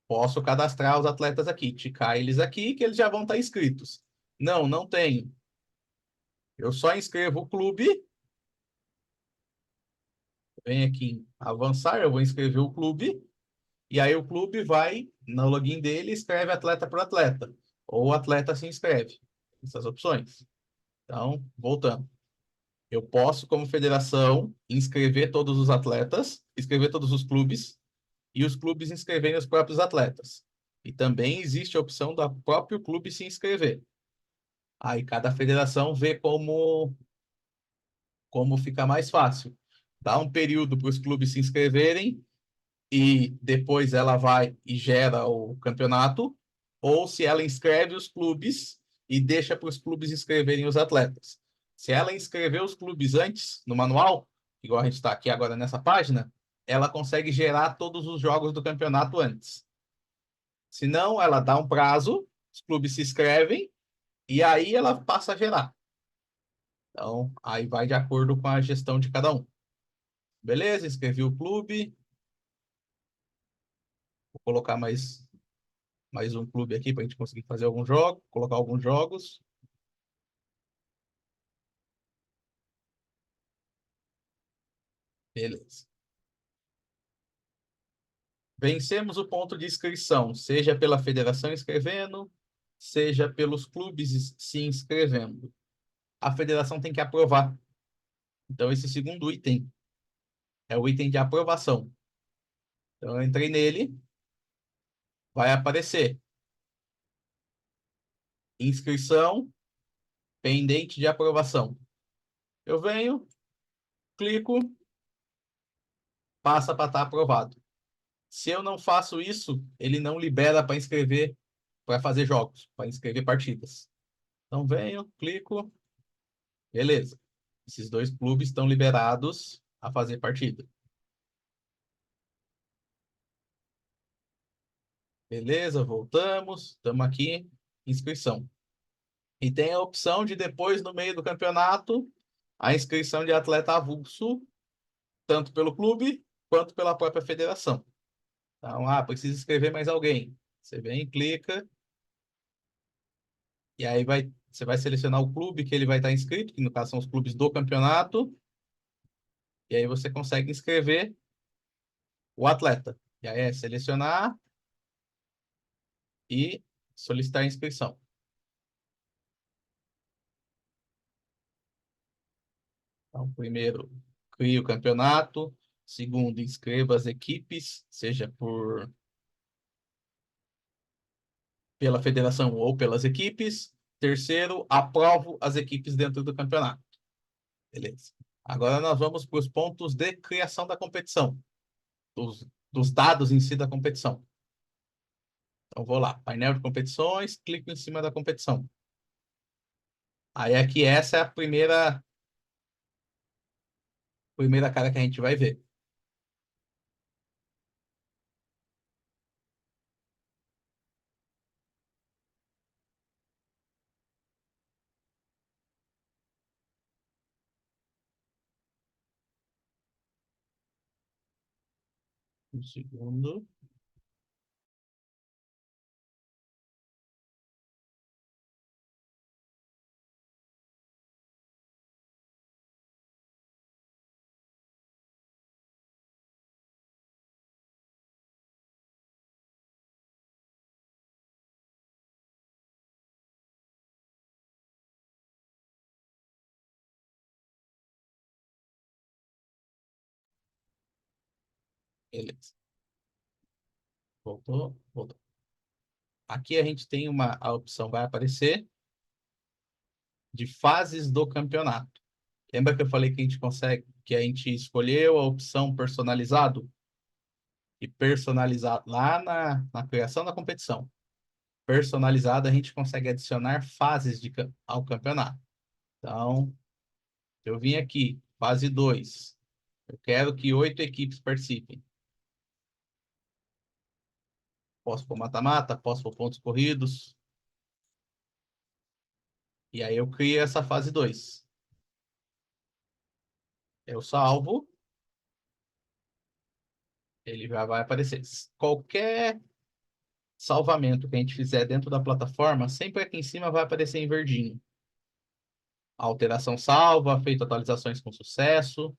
posso cadastrar os atletas aqui, ticar eles aqui, que eles já vão estar inscritos. Não, não tenho. Eu só inscrevo o clube, venho aqui em avançar, eu vou inscrever o clube, e aí o clube vai, no login dele, escreve atleta por atleta, ou o atleta se inscreve. Essas opções. Então, voltando. Eu posso, como federação, inscrever todos os atletas, inscrever todos os clubes, e os clubes inscreverem os próprios atletas. E também existe a opção do próprio clube se inscrever. Aí cada federação vê como fica mais fácil. Dá um período para os clubes se inscreverem e depois ela vai e gera o campeonato, ou se ela inscreve os clubes e deixa para os clubes inscreverem os atletas. Se ela inscrever os clubes antes no manual, igual a gente está aqui agora nessa página, ela consegue gerar todos os jogos do campeonato antes. Se não, ela dá um prazo, os clubes se inscrevem e aí ela passa a gerar. Então, aí vai de acordo com a gestão de cada um. Beleza, inscrevi o clube. Vou colocar mais um clube aqui para a gente conseguir fazer algum jogo, colocar alguns jogos. Beleza. Vencemos o ponto de inscrição, seja pela federação inscrevendo, seja pelos clubes se inscrevendo. A federação tem que aprovar. Então, esse segundo item é o item de aprovação. Então, eu entrei nele, vai aparecer inscrição pendente de aprovação. Eu venho, clico, passa para estar aprovado. Se eu não faço isso, ele não libera para inscrever, para fazer jogos, para inscrever partidas. Então venho, clico, beleza. Esses dois clubes estão liberados a fazer partida. Beleza, voltamos, estamos aqui, inscrição. E tem a opção de depois, no meio do campeonato, a inscrição de atleta avulso, tanto pelo clube quanto pela própria federação. Então, precisa inscrever mais alguém. Você vem, clica, e aí você vai selecionar o clube que ele vai estar inscrito, que no caso são os clubes do campeonato, e aí você consegue inscrever o atleta. E aí é selecionar e solicitar a inscrição. Então, primeiro, crie o campeonato. Segundo, inscreva as equipes, seja por pela federação ou pelas equipes. Terceiro, aprovo as equipes dentro do campeonato. Beleza. Agora nós vamos para os pontos de criação da competição, dos dados em si da competição. Então, vou lá, painel de competições, clico em cima da competição. Aí aqui essa é a primeira cara que a gente vai ver. Um segundo. Beleza. Voltou. Aqui a gente tem a opção, vai aparecer, de fases do campeonato. Lembra que eu falei que a gente escolheu a opção personalizado? E personalizar lá na criação da competição. Personalizado, a gente consegue adicionar fases ao campeonato. Então, eu vim aqui, fase 2. Eu quero que 8 equipes participem. Posso pôr mata-mata, posso pôr pontos corridos. E aí eu crio essa fase 2. Eu salvo. Ele já vai aparecer. Qualquer salvamento que a gente fizer dentro da plataforma, sempre aqui em cima vai aparecer em verdinho. A alteração salva, feito atualizações com sucesso.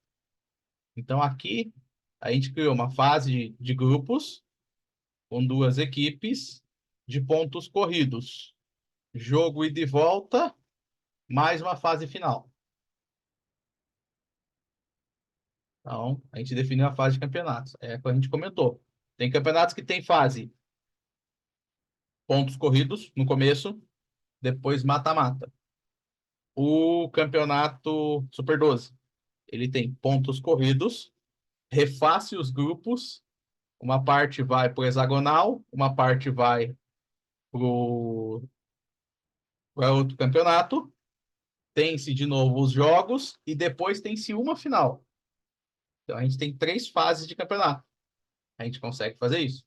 Então aqui a gente criou uma fase de grupos com 2 equipes de pontos corridos. Jogo ida e volta, mais uma fase final. Então, a gente definiu a fase de campeonatos. É o que a gente comentou. Tem campeonatos que tem fase pontos corridos no começo, depois mata-mata. O campeonato Super 12, ele tem pontos corridos, reface os grupos, uma parte vai para o hexagonal, uma parte vai para outro campeonato, tem-se de novo os jogos e depois tem-se uma final. Então a gente tem 3 fases de campeonato. A gente consegue fazer isso.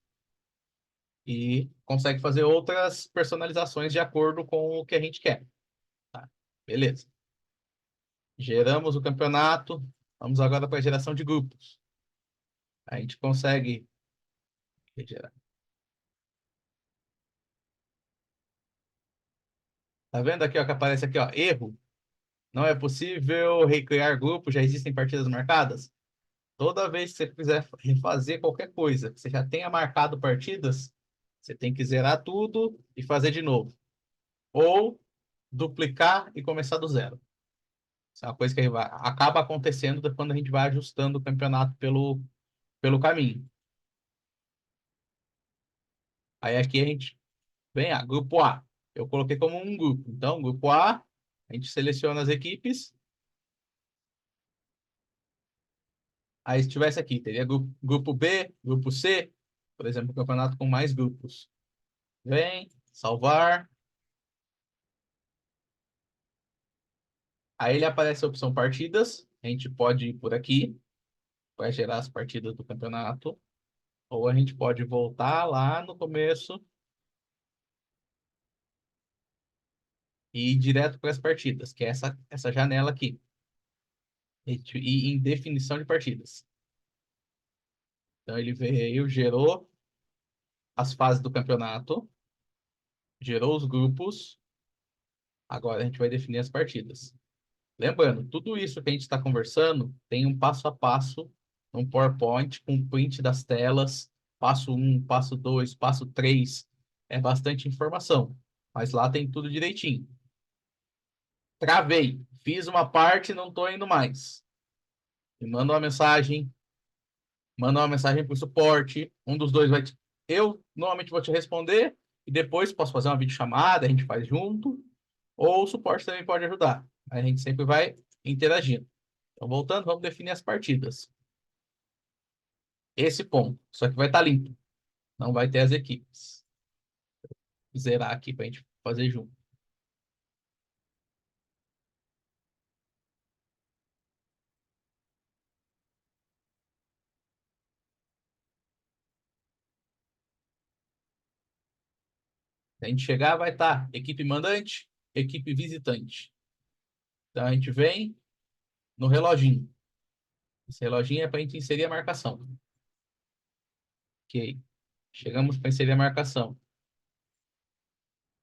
E consegue fazer outras personalizações de acordo com o que a gente quer. Tá? Beleza. Geramos o campeonato. Vamos agora para a geração de grupos. A gente consegue gerar. Tá vendo aqui, ó, que aparece aqui, ó, erro. Não é possível recriar grupo, já existem partidas marcadas. Toda vez que você quiser refazer qualquer coisa, que você já tenha marcado partidas, você tem que zerar tudo e fazer de novo. Ou duplicar e começar do zero. Isso é uma coisa que acaba acontecendo quando a gente vai ajustando o campeonato pelo caminho. Aí aqui a gente vem, grupo A. Eu coloquei como um grupo. Então, grupo A, a gente seleciona as equipes. Aí, se tivesse aqui, teria grupo B, grupo C, por exemplo, campeonato com mais grupos. Vem, salvar. Aí ele aparece a opção partidas. A gente pode ir por aqui para gerar as partidas do campeonato. Ou a gente pode voltar lá no começo e ir direto para as partidas, que é essa janela aqui. E em definição de partidas. Então ele veio, gerou as fases do campeonato, gerou os grupos. Agora a gente vai definir as partidas. Lembrando, tudo isso que a gente está conversando tem um passo a passo, um PowerPoint com print das telas, passo 1, passo 2, passo 3. É bastante informação, mas lá tem tudo direitinho. Travei, fiz uma parte e não estou indo mais. Me manda uma mensagem para o suporte. Um dos dois vai eu normalmente vou te responder E depois posso fazer uma videochamada, a gente faz junto, ou o suporte também pode ajudar. A gente sempre vai interagindo. Então, voltando, vamos definir as partidas. Esse ponto, só que vai estar limpo. Não vai ter as equipes. Vou zerar aqui para a gente fazer junto. Se a gente chegar, vai estar equipe mandante, equipe visitante. Então, a gente vem no reloginho. Esse reloginho é para a gente inserir a marcação. Ok. Chegamos para inserir a marcação.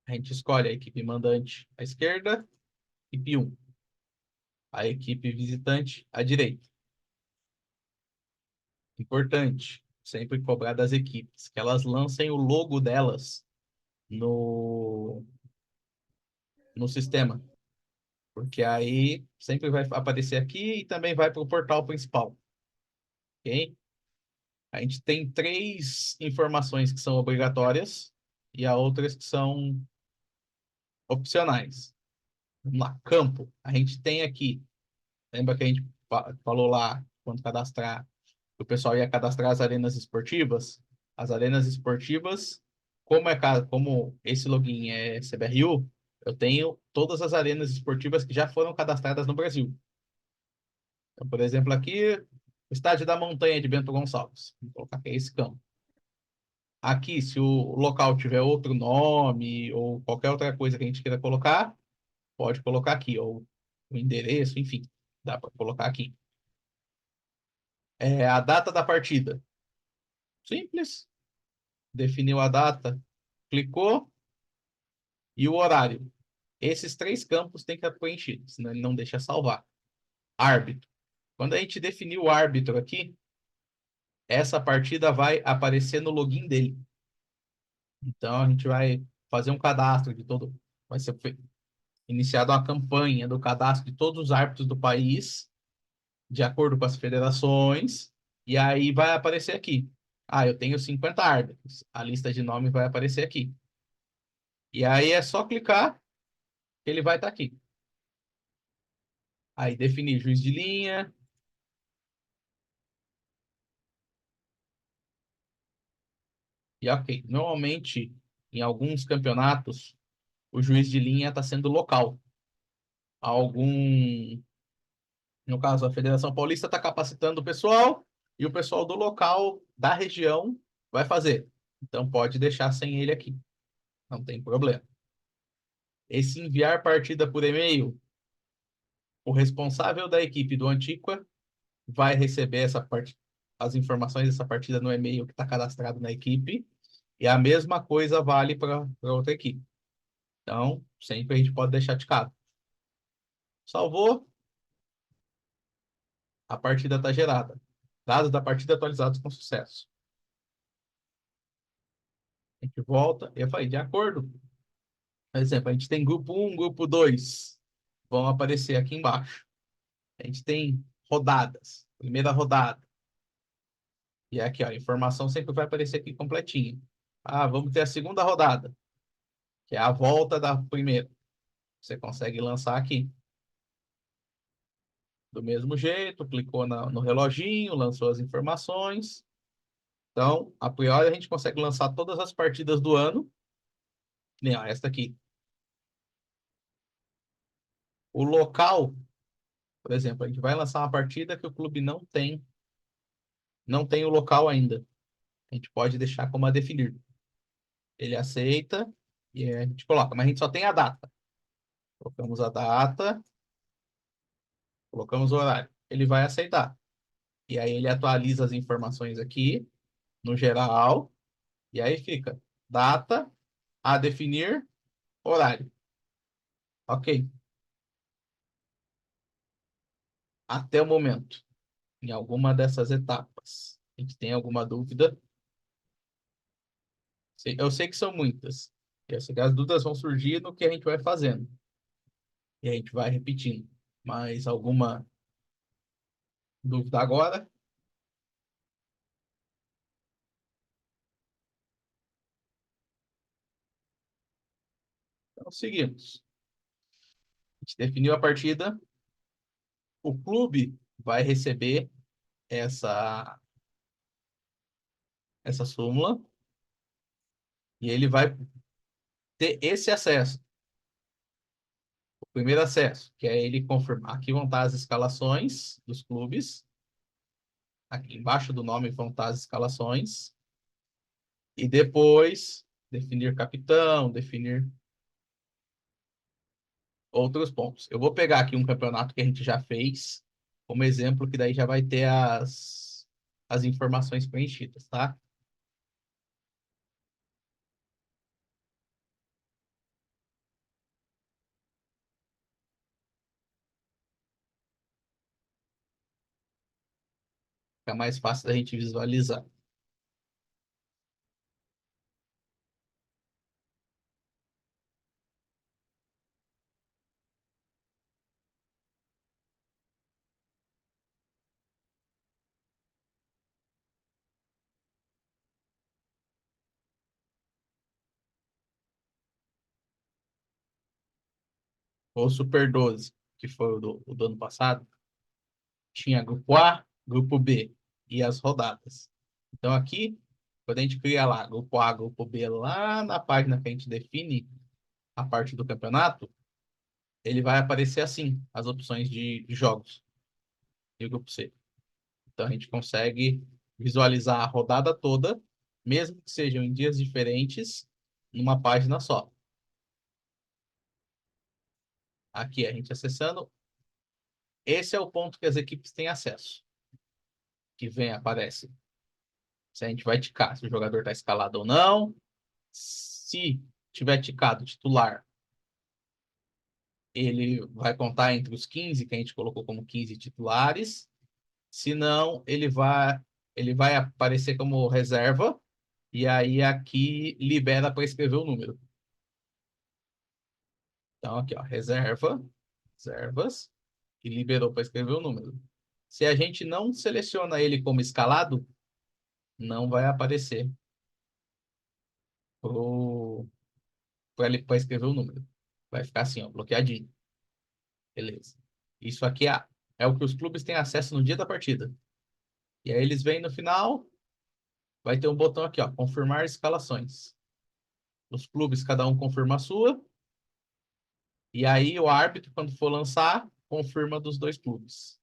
A gente escolhe a equipe mandante à esquerda, equipe 1. A equipe visitante à direita. Importante, sempre cobrar das equipes, que elas lancem o logo delas no sistema. Porque aí sempre vai aparecer aqui e também vai para o portal principal. Ok? A gente tem 3 informações que são obrigatórias e há outras que são opcionais. Vamos lá, campo. A gente tem aqui, lembra que a gente falou lá, quando cadastrar, que o pessoal ia cadastrar as arenas esportivas? As arenas esportivas, como esse login é CBRU, eu tenho todas as arenas esportivas que já foram cadastradas no Brasil. Então, por exemplo, aqui, o Estádio da Montanha de Bento Gonçalves. Vou colocar aqui esse campo. Aqui, se o local tiver outro nome ou qualquer outra coisa que a gente queira colocar, pode colocar aqui, ou o endereço, enfim, dá para colocar aqui. A data da partida. Simples. Definiu a data, clicou, e o horário. Esses 3 campos têm que estar preenchidos, senão ele não deixa salvar. Árbitro. Quando a gente definir o árbitro aqui, essa partida vai aparecer no login dele. Então a gente vai fazer um cadastro de todo. Vai ser iniciada uma campanha do cadastro de todos os árbitros do país, de acordo com as federações, e aí vai aparecer aqui. Ah, eu tenho 50 árbitros. A lista de nomes vai aparecer aqui. E aí é só clicar que ele vai estar aqui. Aí definir juiz de linha. E ok. Normalmente, em alguns campeonatos, o juiz de linha está sendo local. No caso, a Federação Paulista está capacitando o pessoal e o pessoal do local, da região, vai fazer. Então pode deixar sem ele aqui. Não tem problema. Esse enviar partida por e-mail, o responsável da equipe do Antiqua vai receber as informações dessa partida no e-mail que está cadastrado na equipe. E a mesma coisa vale para outra equipe. Então, sempre a gente pode deixar ticado. Salvou, a partida está gerada. Dados da partida atualizados com sucesso. A gente volta, eu falei, de acordo. Por exemplo, a gente tem grupo 1, grupo 2. Vão aparecer aqui embaixo. A gente tem rodadas. Primeira rodada. E aqui, ó, a informação sempre vai aparecer aqui completinha. Ah, vamos ter a segunda rodada, que é a volta da primeira. Você consegue lançar aqui. Do mesmo jeito, clicou no reloginho, lançou as informações. Então, a priori, a gente consegue lançar todas as partidas do ano. Nem, ó, esta aqui. O local, por exemplo, a gente vai lançar uma partida que o clube não tem o local ainda. A gente pode deixar como a definir. Ele aceita e a gente coloca, mas a gente só tem a data. Colocamos a data, colocamos o horário. Ele vai aceitar. E aí ele atualiza as informações aqui, no geral, e aí fica data, a definir, horário. Ok. Até o momento, em alguma dessas etapas, a gente tem alguma dúvida? Eu sei que são muitas. Eu sei que as dúvidas vão surgir no que a gente vai fazendo. E a gente vai repetindo. Mas alguma dúvida agora? Então, seguimos. A gente definiu a partida. O clube vai receber essa súmula e ele vai ter esse acesso. O primeiro acesso, que é ele confirmar. Aqui vão estar as escalações dos clubes. Aqui embaixo do nome vão estar as escalações. E depois definir capitão, definir outros pontos. Eu vou pegar aqui um campeonato que a gente já fez como exemplo, que daí já vai ter as informações preenchidas, tá? Fica mais fácil da gente visualizar. O Super 12, que foi o do ano passado, tinha grupo A, grupo B e as rodadas. Então aqui, quando a gente cria lá grupo A, grupo B, lá na página que a gente define a parte do campeonato, ele vai aparecer assim, as opções de jogos e o grupo C. Então a gente consegue visualizar a rodada toda, mesmo que sejam em dias diferentes, numa página só. Aqui a gente acessando, esse é o ponto que as equipes têm acesso. Que vem, aparece. Se a gente vai ticar se o jogador está escalado ou não. Se tiver ticado titular, ele vai contar entre os 15 que a gente colocou como 15 titulares. Se não, ele vai aparecer como reserva. E aí aqui libera para escrever o número. Então aqui, ó, reservas, e liberou para escrever o número. Se a gente não seleciona ele como escalado, não vai aparecer para escrever o número. Vai ficar assim, ó, bloqueadinho. Beleza. Isso aqui é o que os clubes têm acesso no dia da partida. E aí eles vêm no final, vai ter um botão aqui, ó, confirmar escalações. Os clubes, cada um confirma a sua. E aí o árbitro, quando for lançar, confirma dos dois clubes.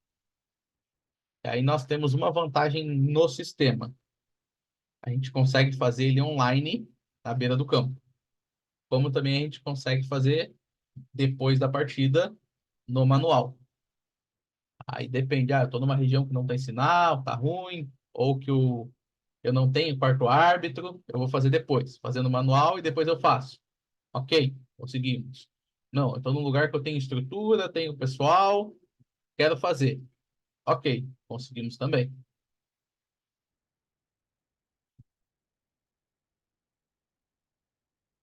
E aí nós temos uma vantagem no sistema. A gente consegue fazer ele online na beira do campo. Como também a gente consegue fazer depois da partida no manual. Aí depende, eu estou numa região que não tem sinal, tá ruim, ou que eu não tenho quarto árbitro, eu vou fazer depois, fazendo manual e depois eu faço. Ok, conseguimos. Não, eu estou num lugar que eu tenho estrutura, tenho pessoal, quero fazer. Ok, conseguimos também.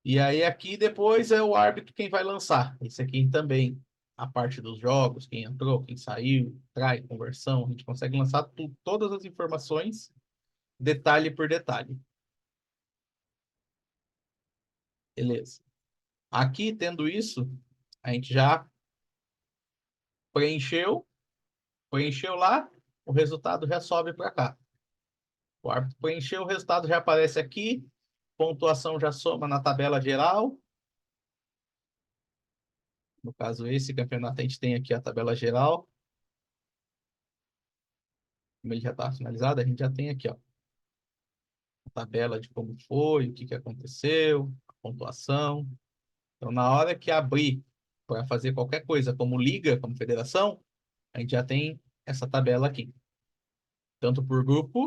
E aí aqui depois é o árbitro quem vai lançar. Esse aqui também, a parte dos jogos, quem entrou, quem saiu, trai, conversão, a gente consegue lançar todas as informações, detalhe por detalhe. Beleza. Aqui, tendo isso, a gente já preencheu lá, o resultado já sobe para cá. O árbitro preencheu, o resultado já aparece aqui, pontuação já soma na tabela geral. No caso, esse campeonato, a gente tem aqui a tabela geral. Como ele já está finalizado, a gente já tem aqui, ó, a tabela de como foi, o que aconteceu, a pontuação. Então, na hora que abrir para fazer qualquer coisa, como liga, como federação, a gente já tem essa tabela aqui. Tanto por grupo,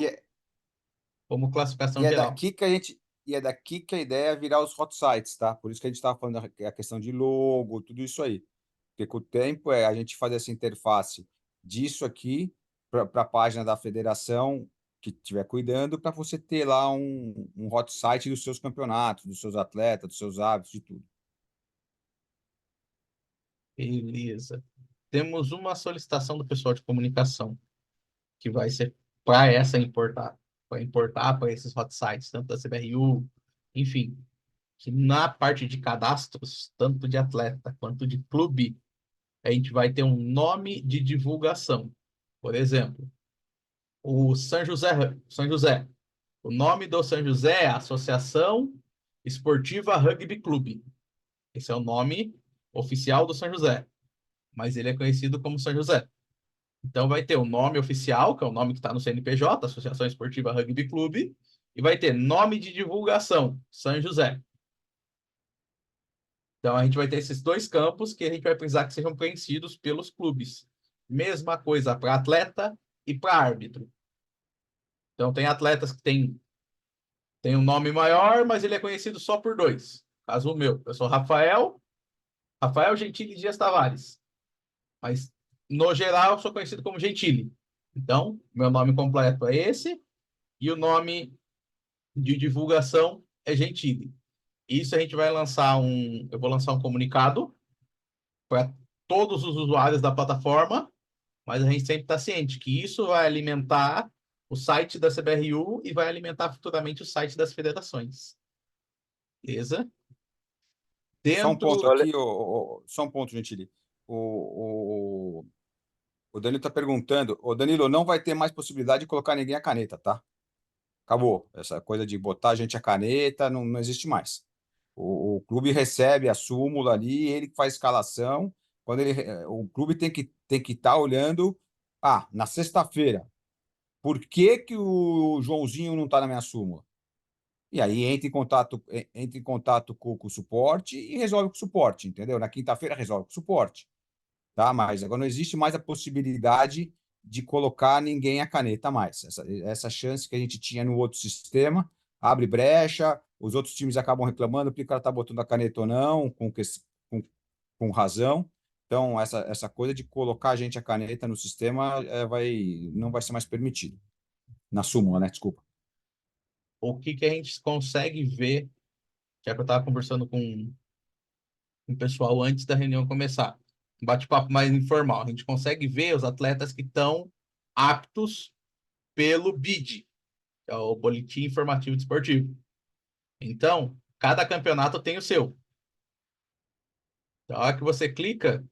como classificação E é geral. daqui que a gente, e é daqui que a ideia é virar os hot sites, tá? Por isso que a gente estava falando a questão de logo, tudo isso aí. Porque com o tempo é a gente fazer essa interface disso aqui para a página da federação que estiver cuidando, para você ter lá um hot site dos seus campeonatos, dos seus atletas, dos seus hábitos, de tudo. Beleza. Temos uma solicitação do pessoal de comunicação, que vai ser para essa importar, para importar para esses hot sites, tanto da CBRU, enfim. que na parte de cadastros, tanto de atleta quanto de clube, a gente vai ter um nome de divulgação. Por exemplo, o São José, São José. O nome do São José é Associação Esportiva Rugby Clube. Esse é o nome oficial do São José, mas ele é conhecido como São José. Então vai ter o nome oficial, que é o nome que está no CNPJ, Associação Esportiva Rugby Clube, e vai ter nome de divulgação, São José. Então a gente vai ter esses dois campos que a gente vai precisar que sejam preenchidos pelos clubes. Mesma coisa para atleta e para árbitro. Então tem atletas que tem um nome maior, mas ele é conhecido só por dois. Caso o meu, eu sou Rafael Gentili Dias Tavares. Mas, no geral, eu sou conhecido como Gentili. Então, meu nome completo é esse e o nome de divulgação é Gentili. Isso a gente vai lançar eu vou lançar um comunicado para todos os usuários da plataforma, mas a gente sempre está ciente que isso vai alimentar o site da CBRU e vai alimentar futuramente o site das federações. Beleza? Só um ponto Olha- aqui, só um ponto, Gentili. O Danilo está perguntando, o Danilo, não vai ter mais possibilidade de colocar ninguém a caneta, tá? Acabou. Essa coisa de botar a gente a caneta não existe mais. O clube recebe a súmula ali, ele que faz escalação. Quando o clube tem que estar olhando. Ah, na sexta-feira, por que que o Joãozinho não está na minha súmula? E aí entra em contato com o suporte e resolve com o suporte, entendeu? Na quinta-feira resolve com o suporte, tá? Mas agora não existe mais a possibilidade de colocar ninguém a caneta mais. Essa chance que a gente tinha no outro sistema abre brecha, os outros times acabam reclamando porque o cara está botando a caneta ou não, com razão. Então, essa coisa de colocar a gente a caneta no sistema não vai ser mais permitido. Na súmula, né? Desculpa. O que a gente consegue ver, que é que eu estava conversando com o pessoal antes da reunião começar. Um bate-papo mais informal. A gente consegue ver os atletas que estão aptos pelo BID, que é o Boletim Informativo Desportivo. Então, cada campeonato tem o seu. Então, a hora que você clica,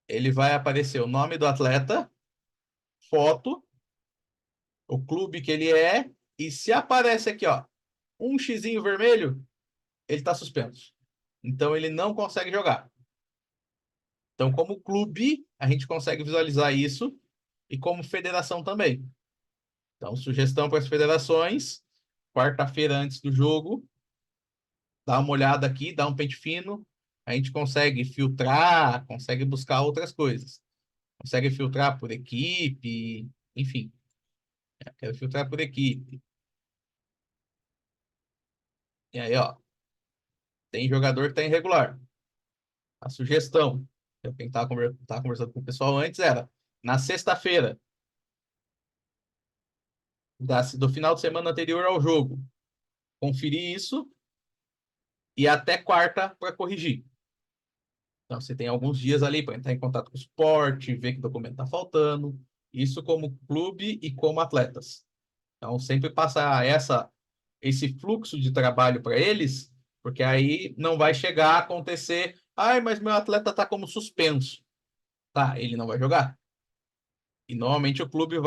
ele vai aparecer o nome do atleta, foto, o clube que ele é, e se aparece aqui, ó, um xizinho vermelho, ele está suspenso. Então, ele não consegue jogar. Então, como clube, a gente consegue visualizar isso e como federação também. Então, sugestão para as federações, quarta-feira antes do jogo, dá uma olhada aqui, dá um pente fino, a gente consegue filtrar, consegue buscar outras coisas. Consegue filtrar por equipe, enfim. Quero filtrar por equipe. E aí, ó, tem jogador que está irregular. A sugestão, eu quem estava conversando com o pessoal antes, era na sexta-feira, do final de semana anterior ao jogo, conferir isso e até quarta para corrigir. Então, você tem alguns dias ali para entrar em contato com o suporte, ver que documento está faltando. Isso como clube e como atletas. Então, sempre passar esse fluxo de trabalho para eles, porque aí não vai chegar a acontecer. Ai, mas meu atleta está como suspenso. Tá, ele não vai jogar. E normalmente o clube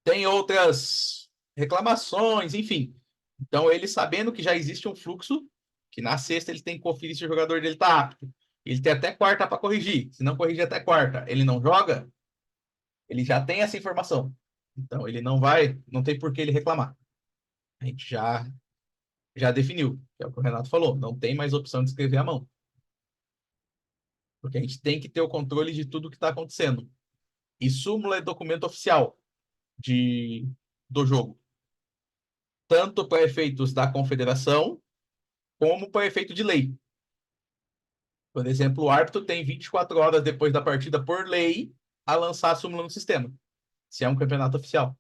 tem outras reclamações, enfim. Então, ele sabendo que já existe um fluxo, que na sexta ele tem que conferir se o jogador dele está apto. Ele tem até quarta para corrigir. Se não corrigir até quarta, ele não joga, ele já tem essa informação. Então, ele não tem por que ele reclamar. A gente já definiu, que é o que o Renato falou, não tem mais opção de escrever à mão. Porque a gente tem que ter o controle de tudo que está acontecendo. E súmula é documento oficial do jogo. Tanto para efeitos da confederação, como para efeito de lei. Por exemplo, o árbitro tem 24 horas depois da partida, por lei, a lançar a súmula no sistema, se é um campeonato oficial.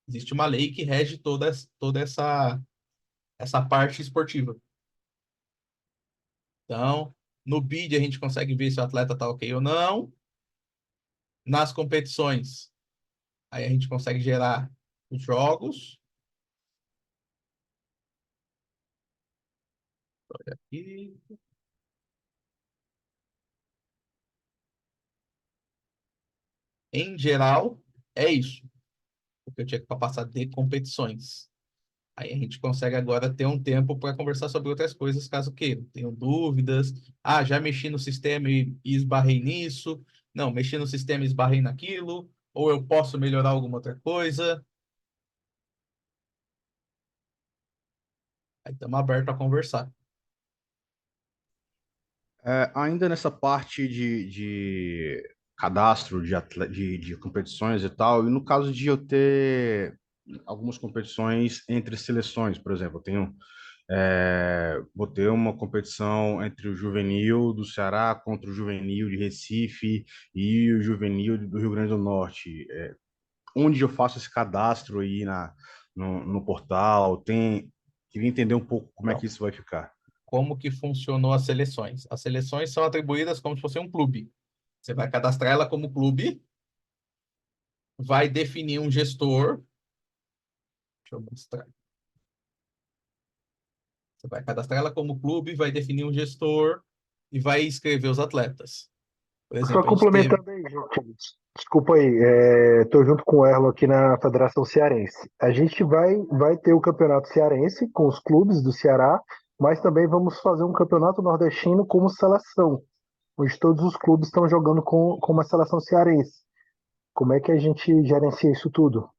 Existe uma lei que rege toda essa parte esportiva. Então, no BID a gente consegue ver se o atleta está ok ou não. nas competições, aí a gente consegue gerar os jogos. Olha aqui. Em geral, é isso. O que eu tinha para passar de competições. Aí a gente consegue agora ter um tempo para conversar sobre outras coisas, caso queiram. Tenham dúvidas. Ah, já mexi no sistema e esbarrei nisso. Não, mexi no sistema e esbarrei naquilo. Ou eu posso melhorar alguma outra coisa. Aí estamos abertos a conversar. Ainda nessa parte de cadastro de competições e tal, e no caso de eu ter algumas competições entre seleções, por exemplo, vou ter uma competição entre o juvenil do Ceará contra o juvenil de Recife e o juvenil do Rio Grande do Norte. Onde eu faço esse cadastro aí no portal? Queria entender um pouco como é que Então, isso vai ficar. como que funcionou as seleções? As seleções são atribuídas como se fosse um clube. Você vai cadastrar ela como clube, vai definir um gestor. Deixa eu mostrar. Você vai cadastrar ela como clube, vai definir um gestor e vai escrever os atletas. Por Só exemplo, a gente teve. complementando aí, gente. Desculpa aí, estou junto com o Erlo aqui na Federação Cearense. A gente vai ter o Campeonato Cearense com os clubes do Ceará, mas também vamos fazer um Campeonato Nordestino como seleção, onde todos os clubes estão jogando com uma seleção cearense. Como é que a gente gerencia isso tudo?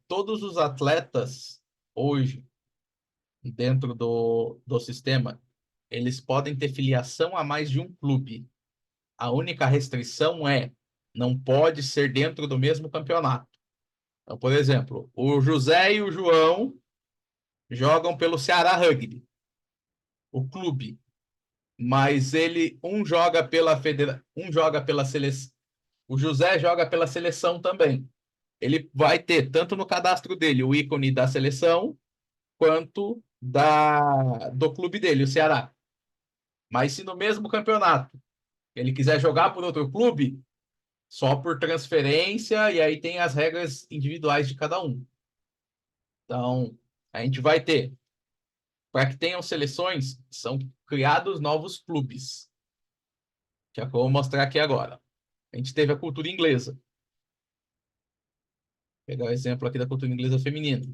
Todos os atletas hoje dentro do sistema, eles podem ter filiação a mais de um clube. A única restrição é não pode ser dentro do mesmo campeonato. Então, por exemplo, o José e o João jogam pelo Ceará Rugby, o clube, mas um joga pela seleção, o José joga pela seleção também. Ele vai ter tanto no cadastro dele o ícone da seleção quanto do clube dele, o Ceará. Mas se no mesmo campeonato ele quiser jogar por outro clube, só por transferência, e aí tem as regras individuais de cada um. Então, a gente vai ter, para que tenham seleções, são criados novos clubes, que é o que eu vou mostrar aqui agora. A gente teve a cultura inglesa. Vou pegar o exemplo aqui da cultura inglesa feminina.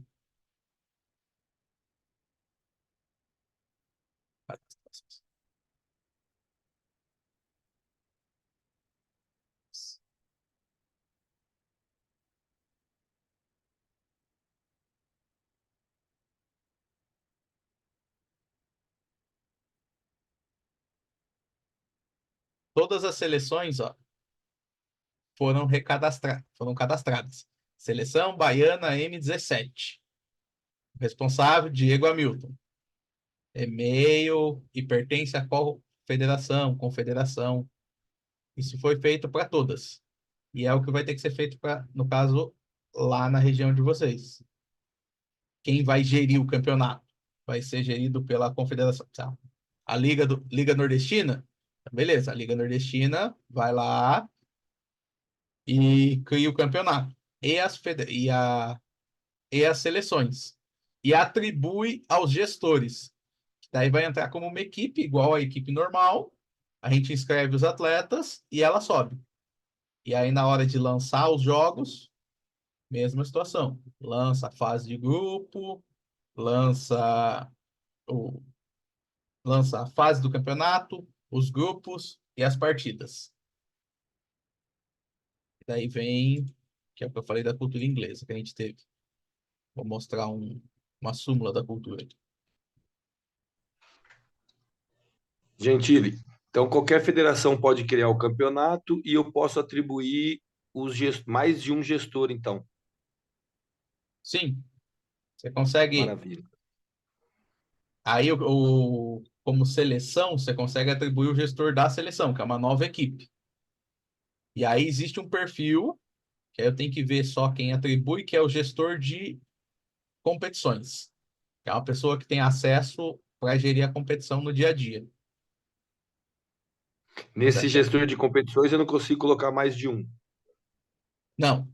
Todas as seleções, ó, foram cadastradas. Seleção Baiana M17. Responsável, Diego Hamilton. E-mail e pertence a qual federação, confederação. Isso foi feito para todas. E é o que vai ter que ser feito, no caso, lá na região de vocês. Quem vai gerir o campeonato? Vai ser gerido pela confederação. A Liga Nordestina? Beleza, a Liga Nordestina vai lá e cria o campeonato. E as seleções. E atribui aos gestores. Daí vai entrar como uma equipe, igual a equipe normal. A gente inscreve os atletas e ela sobe. E aí, na hora de lançar os jogos, mesma situação. Lança a fase de grupo, lança, o, lança a fase do campeonato, os grupos e as partidas. E daí vem, que é o que eu falei da cultura inglesa que a gente teve. Vou mostrar uma súmula da cultura. Gentili. Então, qualquer federação pode criar o campeonato e eu posso atribuir mais de um gestor, então. Sim, você consegue. Maravilha. Aí, como seleção, você consegue atribuir o gestor da seleção, que é uma nova equipe. E aí existe um perfil, que aí eu tenho que ver só quem atribui, que é o gestor de competições. Que é uma pessoa que tem acesso para gerir a competição no dia a dia. Nesse Certo. gestor de competições eu não consigo colocar mais de um. Não,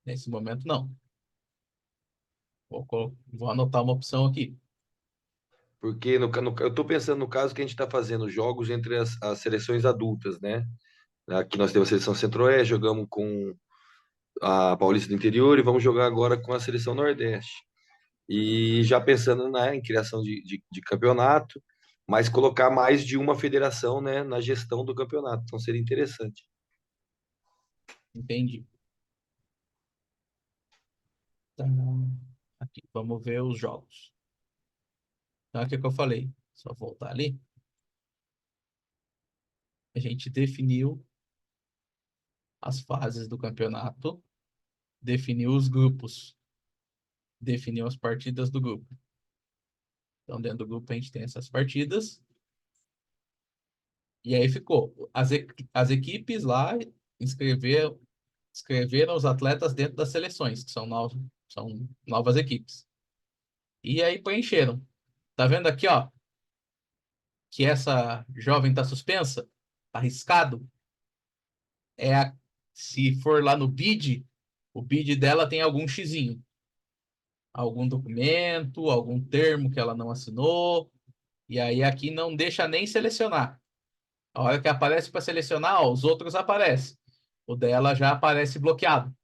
nesse momento não. Vou anotar uma opção aqui. Porque eu estou pensando no caso que a gente está fazendo jogos entre as seleções adultas, né? Aqui nós temos a seleção Centro-Oeste, jogamos com a Paulista do Interior e vamos jogar agora com a seleção Nordeste. E já pensando em criação de campeonato, mas colocar mais de uma federação, né, na gestão do campeonato. Então seria interessante. Entendi. Tá. Aqui, vamos ver os jogos. Então, aqui é o que eu falei. Só voltar ali. A gente definiu as fases do campeonato, definiu os grupos, definiu as partidas do grupo. Então, dentro do grupo, a gente tem essas partidas. E aí ficou. As equipes lá inscreveram os atletas dentro das seleções, que são novas equipes. E aí preencheram. Tá vendo aqui, ó, que essa jovem tá suspensa? Tá arriscado? Se for lá no BID, o BID dela tem algum xizinho. Algum documento, algum termo que ela não assinou. E aí aqui não deixa nem selecionar. A hora que aparece para selecionar, ó, os outros aparecem. O dela já aparece bloqueado.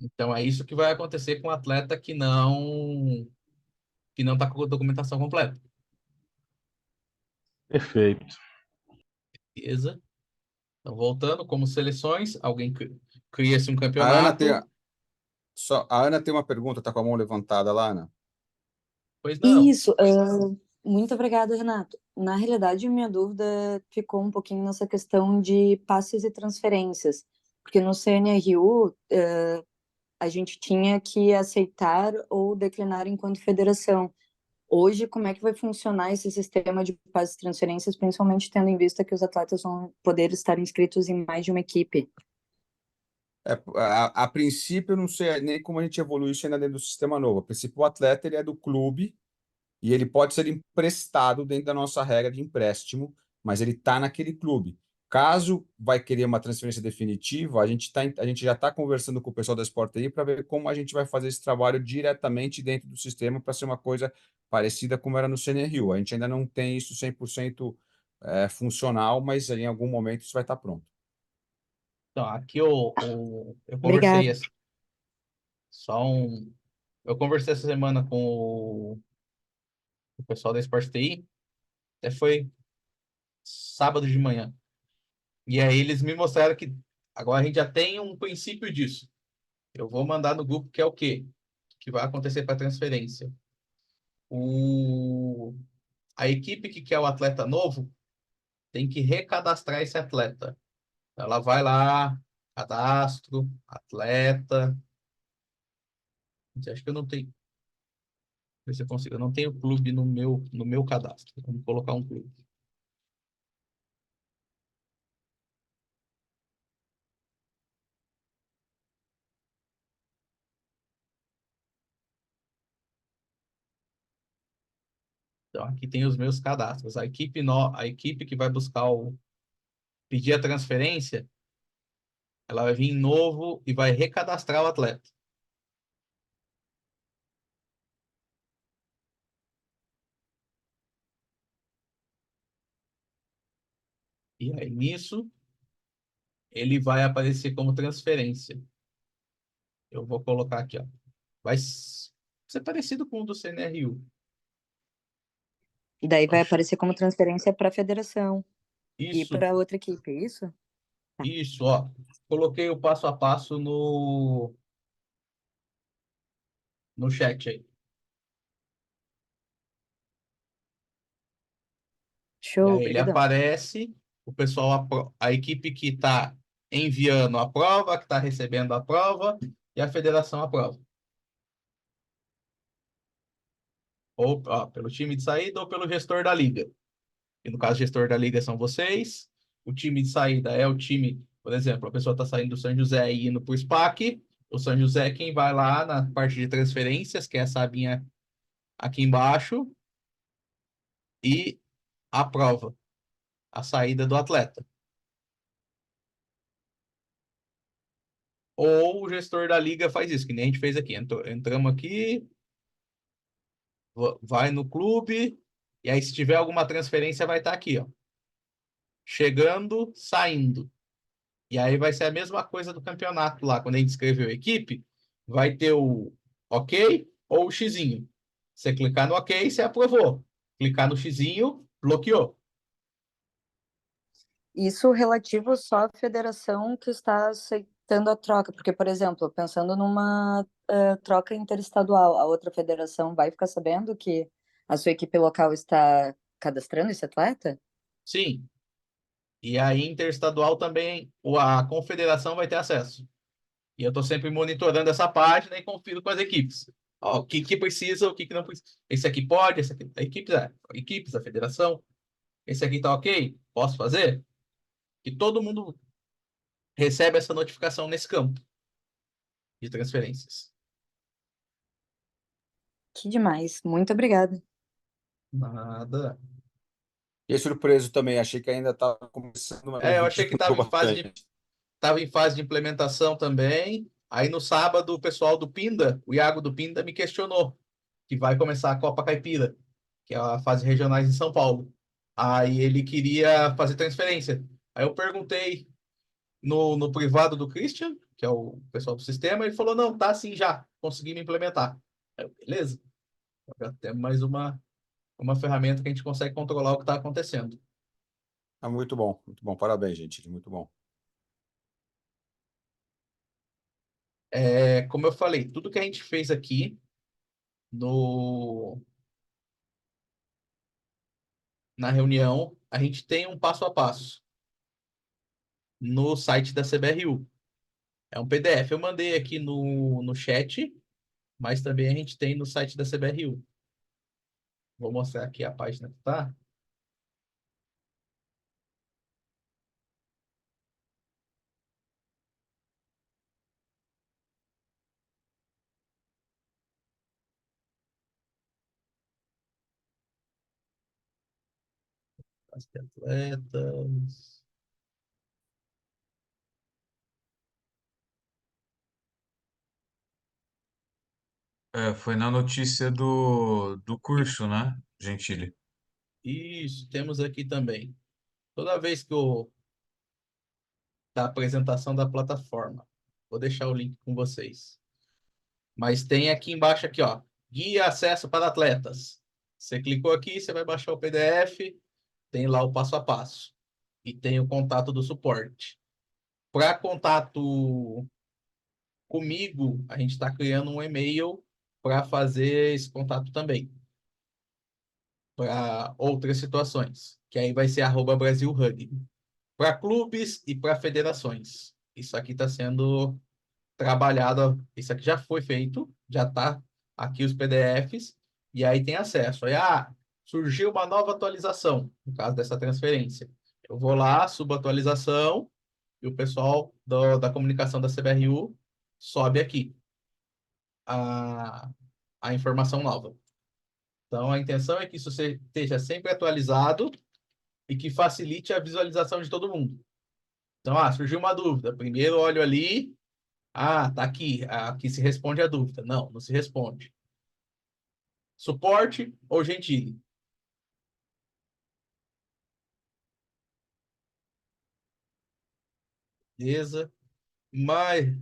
Então é isso que vai acontecer com o atleta que não está com a documentação completa. Perfeito. Beleza? Então, voltando, como seleções, alguém cria-se um A Ana tem, campeonato. a Ana tem uma pergunta, tá com a mão levantada lá, Ana. Pois não. Isso, muito obrigada, Renato. Na realidade, minha dúvida ficou um pouquinho nessa questão de passes e transferências, porque no CNRU a gente tinha que aceitar ou declinar enquanto federação. Hoje, como é que vai funcionar esse sistema de passes e transferências, principalmente tendo em vista que os atletas vão poder estar inscritos em mais de uma equipe? A princípio, eu não sei nem como a gente evolui isso ainda dentro do sistema novo. A princípio, o atleta ele é do clube e ele pode ser emprestado dentro da nossa regra de empréstimo, mas ele está naquele clube. Caso vai querer uma transferência definitiva, a gente já está conversando com o pessoal da Sport aí para ver como a gente vai fazer esse trabalho diretamente dentro do sistema para ser uma coisa parecida como era no CNRU. A gente ainda não tem isso 100% funcional, mas em algum momento isso vai estar pronto. Então, aqui eu conversei Obrigada. só um. Eu conversei essa semana com o pessoal da Sport TI, até foi sábado de manhã. E aí eles me mostraram que agora a gente já tem um princípio disso. Eu vou mandar no grupo que é o quê? Que vai acontecer para transferência. A equipe que quer o atleta novo tem que recadastrar esse atleta. Ela vai lá, cadastro, atleta. Acho que eu não tenho. Ver se eu consigo. Eu não tenho clube no meu cadastro. Vamos colocar um clube. Então, aqui tem os meus cadastros. A equipe que vai pedir a transferência, ela vai vir novo e vai recadastrar o atleta. E aí, nisso, ele vai aparecer como transferência. Eu vou colocar aqui, ó. Vai ser parecido com o do CNRU. Daí vai aparecer como transferência para a federação e Isso, para outra equipe, é isso? isso, ó. Coloquei o passo a passo no chat aí. E Show, aí ele obrigadão. aparece, o pessoal, a equipe que está enviando a prova, que está recebendo a prova, e a federação aprova. Ou ó, pelo time de saída ou pelo gestor da liga. E no caso, o gestor da liga são vocês. O time de saída é o time, por exemplo, a pessoa está saindo do São José e indo para o SPAC. O São José, quem vai lá na parte de transferências, que é essa abinha aqui embaixo, e aprova a saída do atleta. Ou o gestor da liga faz isso, que nem a gente fez aqui. Entramos aqui, vai no clube, e aí se tiver alguma transferência vai estar aqui, ó. Chegando, saindo. E aí vai ser a mesma coisa do campeonato lá. Quando a gente escreveu a equipe, vai ter o OK ou o xizinho. Você clicar no OK, você aprovou. Clicar no xizinho, bloqueou. Isso relativo só à federação que está aceitando a troca, porque, por exemplo, pensando numa troca interestadual, a outra federação vai ficar sabendo que a sua equipe local está cadastrando esse atleta? Sim. E aí, interestadual também, a confederação vai ter acesso. E eu estou sempre monitorando essa página e confiro com as equipes. Ó, o que precisa, o que não precisa. Esse aqui pode, esse aqui. Equipes, a federação. Esse aqui tá OK? Posso fazer? Que todo mundo recebe essa notificação nesse campo de transferências. Que demais. Muito obrigada. Nada. Fiquei surpreso também, achei que ainda estava começando, mas Eu vi achei que que mudou bastante. estava em fase de implementação também. Aí no sábado, o pessoal do Pinda, o Iago do Pinda, me questionou que vai começar a Copa Caipira, que é a fase regionais em São Paulo. Aí ele queria fazer transferência. Aí eu perguntei no privado do Christian, que é o pessoal do sistema, ele falou: não, tá assim já, consegui me implementar. Aí eu, beleza. Já temos mais uma ferramenta que a gente consegue controlar o que está acontecendo. Ah, muito bom. Parabéns, gente, muito bom. Como eu falei, tudo que a gente fez aqui no, na reunião, a gente tem um passo a passo no site da CBRU. É um PDF. Eu mandei aqui no chat, mas também a gente tem no site da CBRU. Vou mostrar aqui a página que tá. As de atletas. Foi na notícia do curso, né, Gentili? Isso, temos aqui também. Toda vez que eu da apresentação da plataforma, vou deixar o link com vocês. Mas tem aqui embaixo aqui, ó, guia acesso para atletas. Você clicou aqui, você vai baixar o PDF, tem lá o passo a passo e tem o contato do suporte. Para contato comigo, a gente está criando um e-mail para fazer esse contato também. Para outras situações, que aí vai ser @BrasilRugby. Para clubes e para federações. Isso aqui está sendo trabalhado, isso aqui já foi feito, já está aqui os PDFs, e aí tem acesso. Aí, surgiu uma nova atualização, no caso dessa transferência. Eu vou lá, subo a atualização, e o pessoal da comunicação da CBRU sobe aqui a, a informação nova. Então, a intenção é que isso esteja sempre atualizado e que facilite a visualização de todo mundo. Então, surgiu uma dúvida. Primeiro olho ali, tá aqui. Aqui se responde a dúvida. Não, não se responde. Suporte ou Gentili? Beleza. Mas,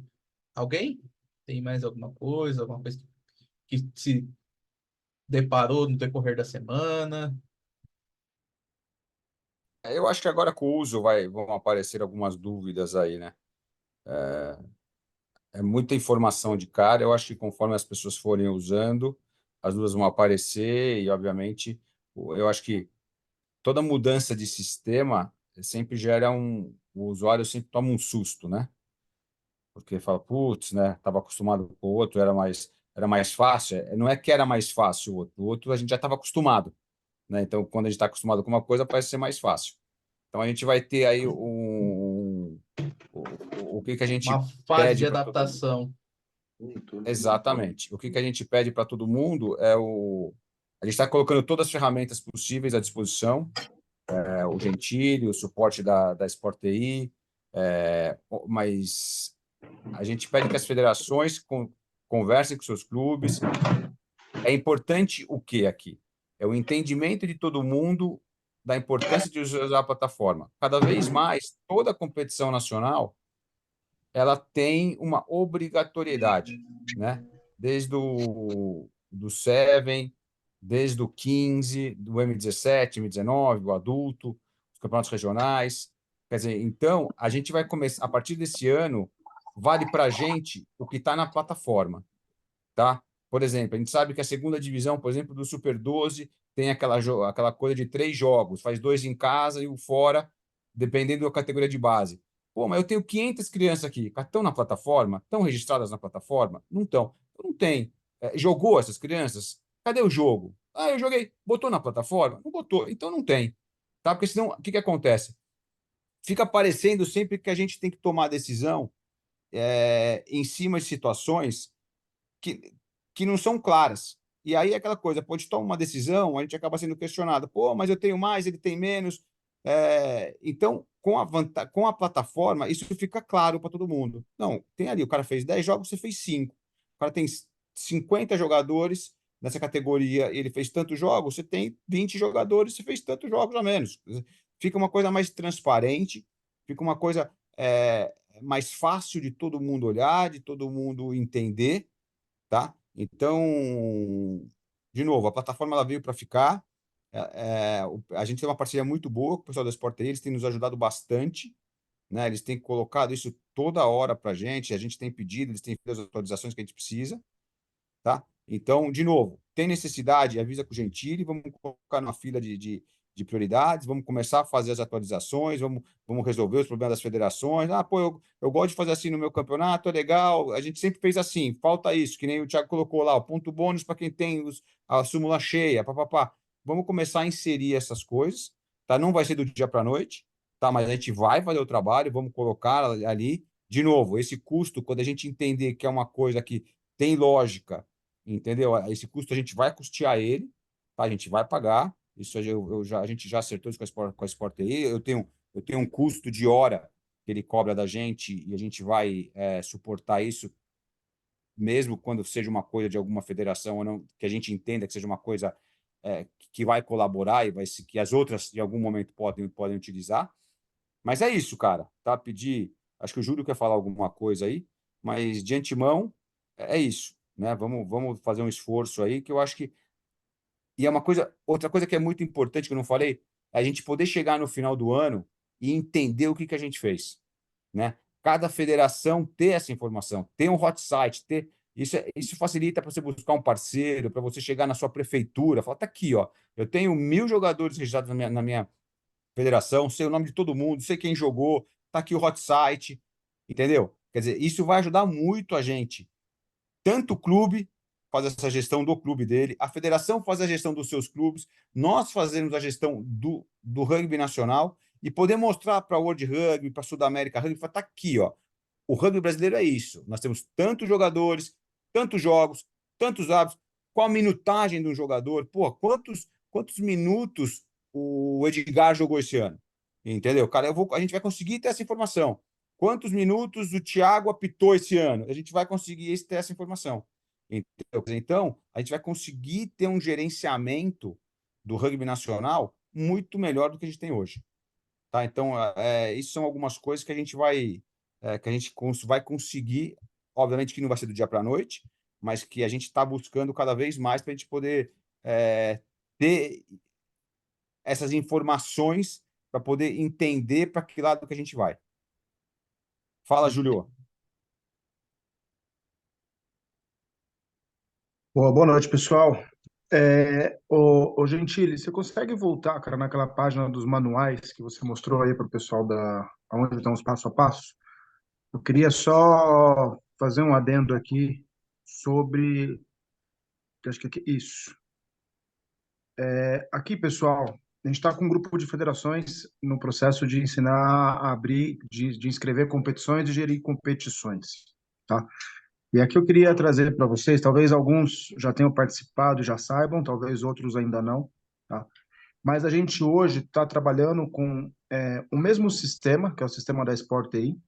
alguém? Tem mais alguma coisa que se deparou no decorrer da semana? Eu acho que agora com o uso vão aparecer algumas dúvidas aí, né? É muita informação de cara. Eu acho que conforme as pessoas forem usando, as dúvidas vão aparecer e, obviamente, eu acho que toda mudança de sistema sempre gera o usuário sempre toma um susto, né? Porque fala, putz, né? Estava acostumado com o outro, era mais fácil. Não é que era mais fácil o outro a gente já estava acostumado, né? Então, quando a gente está acostumado com uma coisa, parece ser mais fácil. Então, a gente vai ter aí o que a gente Uma fase pede de para todo mundo. adaptação. Exatamente. O que a gente pede para todo mundo é A gente está colocando todas as ferramentas possíveis à disposição, o Gentili, o suporte da Sport TI, mas a gente pede que as federações conversem com seus clubes. É importante o que aqui? É o entendimento de todo mundo da importância de usar a plataforma. Cada vez mais, toda a competição nacional ela tem uma obrigatoriedade, né? Desde do Seven, desde o 15, do M17, M19, o adulto, os campeonatos regionais. Quer dizer, então, a gente vai começar, a partir desse ano, vale para a gente o que está na plataforma, tá? Por exemplo, a gente sabe que a segunda divisão, por exemplo, do Super 12, tem aquela coisa de 3 jogos, faz 2 em casa e o fora, dependendo da categoria de base. Pô, mas eu tenho 500 crianças aqui, estão na plataforma? Estão registradas na plataforma? Não estão. Não tem. Jogou essas crianças? Cadê o jogo? Ah, eu joguei. Botou na plataforma? Não botou. Então não tem. Tá? Porque senão, o que acontece? Fica parecendo sempre que a gente tem que tomar decisão em cima de situações que, que não são claras. E aí é aquela coisa, pode tomar uma decisão, a gente acaba sendo questionado. Pô, mas eu tenho mais, ele tem menos. Então, com a plataforma, isso fica claro para todo mundo. Não, tem ali, o cara fez 10 jogos, você fez 5. O cara tem 50 jogadores nessa categoria, ele fez tantos jogos, você tem 20 jogadores, você fez tantos jogos a menos. Fica uma coisa mais transparente, fica uma coisa mais fácil de todo mundo olhar, de todo mundo entender, tá? Então, de novo, a plataforma ela veio para ficar. A gente tem uma parceria muito boa com o pessoal da Sport TI, eles têm nos ajudado bastante, né? Eles têm colocado isso toda hora para a gente tem pedido, eles têm feito as atualizações que a gente precisa, tá? Então, de novo, tem necessidade, avisa com o Gentili, vamos colocar numa fila de prioridades, vamos começar a fazer as atualizações, vamos resolver os problemas das federações. Ah, pô, eu gosto de fazer assim no meu campeonato, é legal, a gente sempre fez assim, falta isso, que nem o Thiago colocou lá, o ponto bônus para quem tem a súmula cheia, papapá. Vamos começar a inserir essas coisas, tá? Não vai ser do dia para a noite, tá? Mas a gente vai fazer o trabalho, vamos colocar ali. De novo, esse custo, quando a gente entender que é uma coisa que tem lógica, entendeu? Esse custo a gente vai custear ele, tá? A gente vai pagar. Isso a gente já acertou isso com a Sport TI. Eu tenho um custo de hora que ele cobra da gente e a gente vai suportar isso, mesmo quando seja uma coisa de alguma federação ou não, que a gente entenda que seja uma coisa que vai colaborar e que as outras, em algum momento, podem utilizar. Mas é isso, cara. Tá? Acho que o Júlio quer falar alguma coisa aí, mas de antemão é isso, né? Vamos fazer um esforço aí, que eu acho que. E é outra coisa que é muito importante que eu não falei, é a gente poder chegar no final do ano e entender o que a gente fez, né? Cada federação ter essa informação, ter um hot site, isso facilita para você buscar um parceiro, para você chegar na sua prefeitura, falar, tá aqui, ó, eu tenho 1.000 jogadores registrados na minha federação, sei o nome de todo mundo, sei quem jogou, tá aqui o hot site, entendeu? Quer dizer, isso vai ajudar muito a gente. Tanto o clube faz essa gestão do clube dele, a federação faz a gestão dos seus clubes, nós fazemos a gestão do rugby nacional e poder mostrar para o World Rugby, para a Sudamérica Rugby, falar, tá aqui, ó, o rugby brasileiro é isso. Nós temos tantos jogadores, tantos jogos, tantos hábitos, qual a minutagem de um jogador, pô, quantos minutos o Edgar jogou esse ano? Entendeu? Cara, a gente vai conseguir ter essa informação. Quantos minutos o Thiago apitou esse ano? A gente vai conseguir ter essa informação. Entendeu? Então, a gente vai conseguir ter um gerenciamento do rugby nacional muito melhor do que a gente tem hoje. Tá? Então, isso são algumas coisas que a gente vai conseguir, obviamente que não vai ser do dia para a noite, mas que a gente está buscando cada vez mais para a gente poder ter essas informações para poder entender para que lado que a gente vai. Fala, Júlio. Boa noite, pessoal. Ô Gentili, você consegue voltar, cara, naquela página dos manuais que você mostrou aí para o pessoal onde estão os passo a passo? Eu queria só fazer um adendo aqui sobre, acho que isso. Aqui, pessoal, a gente está com um grupo de federações no processo de ensinar a abrir, de inscrever competições e gerir competições, tá? E aqui eu queria trazer para vocês, talvez alguns já tenham participado, já saibam, talvez outros ainda não, tá? Mas a gente hoje está trabalhando com o mesmo sistema, que é o sistema da Sport TI,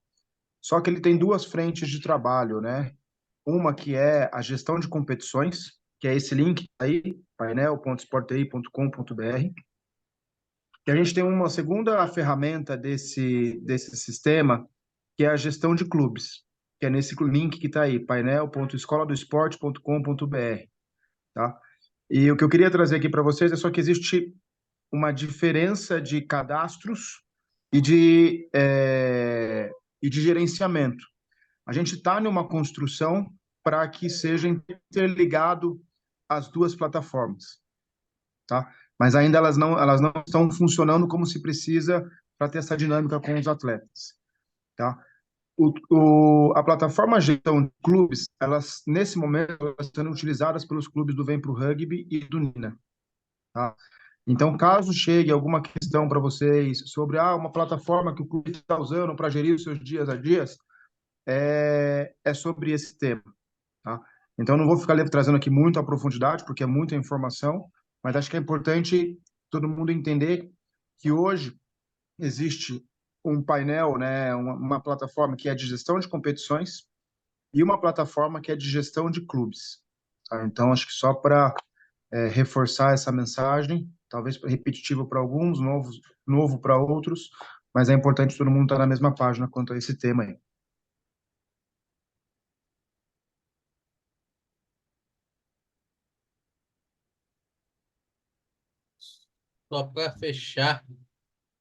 só que ele tem duas frentes de trabalho, né? Uma que é a gestão de competições, que é esse link aí, painel.sportti.com.br, que a gente tem uma segunda ferramenta desse sistema, que é a gestão de clubes, que é nesse link que está aí, painel.escoladoesporte.com.br, tá? E o que eu queria trazer aqui para vocês é só que existe uma diferença de cadastros e de gerenciamento. A gente está numa construção para que seja interligado as duas plataformas, tá? Mas ainda elas não estão funcionando como se precisa para ter essa dinâmica com os atletas, tá? A plataforma gestão de clubes, elas nesse momento elas estão sendo utilizadas pelos clubes do Vem Pro Rugby e do Nina, tá? Então, caso chegue alguma questão para vocês sobre uma plataforma que o clube está usando para gerir os seus dias a dias, é sobre esse tema, tá? Então, não vou ficar trazendo aqui muito a profundidade, porque é muita informação, mas acho que é importante todo mundo entender que hoje existe um painel, né, uma plataforma que é de gestão de competições e uma plataforma que é de gestão de clubes, tá? Então, acho que só para reforçar essa mensagem, talvez repetitivo para alguns, novo para outros, mas é importante todo mundo estar na mesma página quanto a esse tema aí. Só para fechar,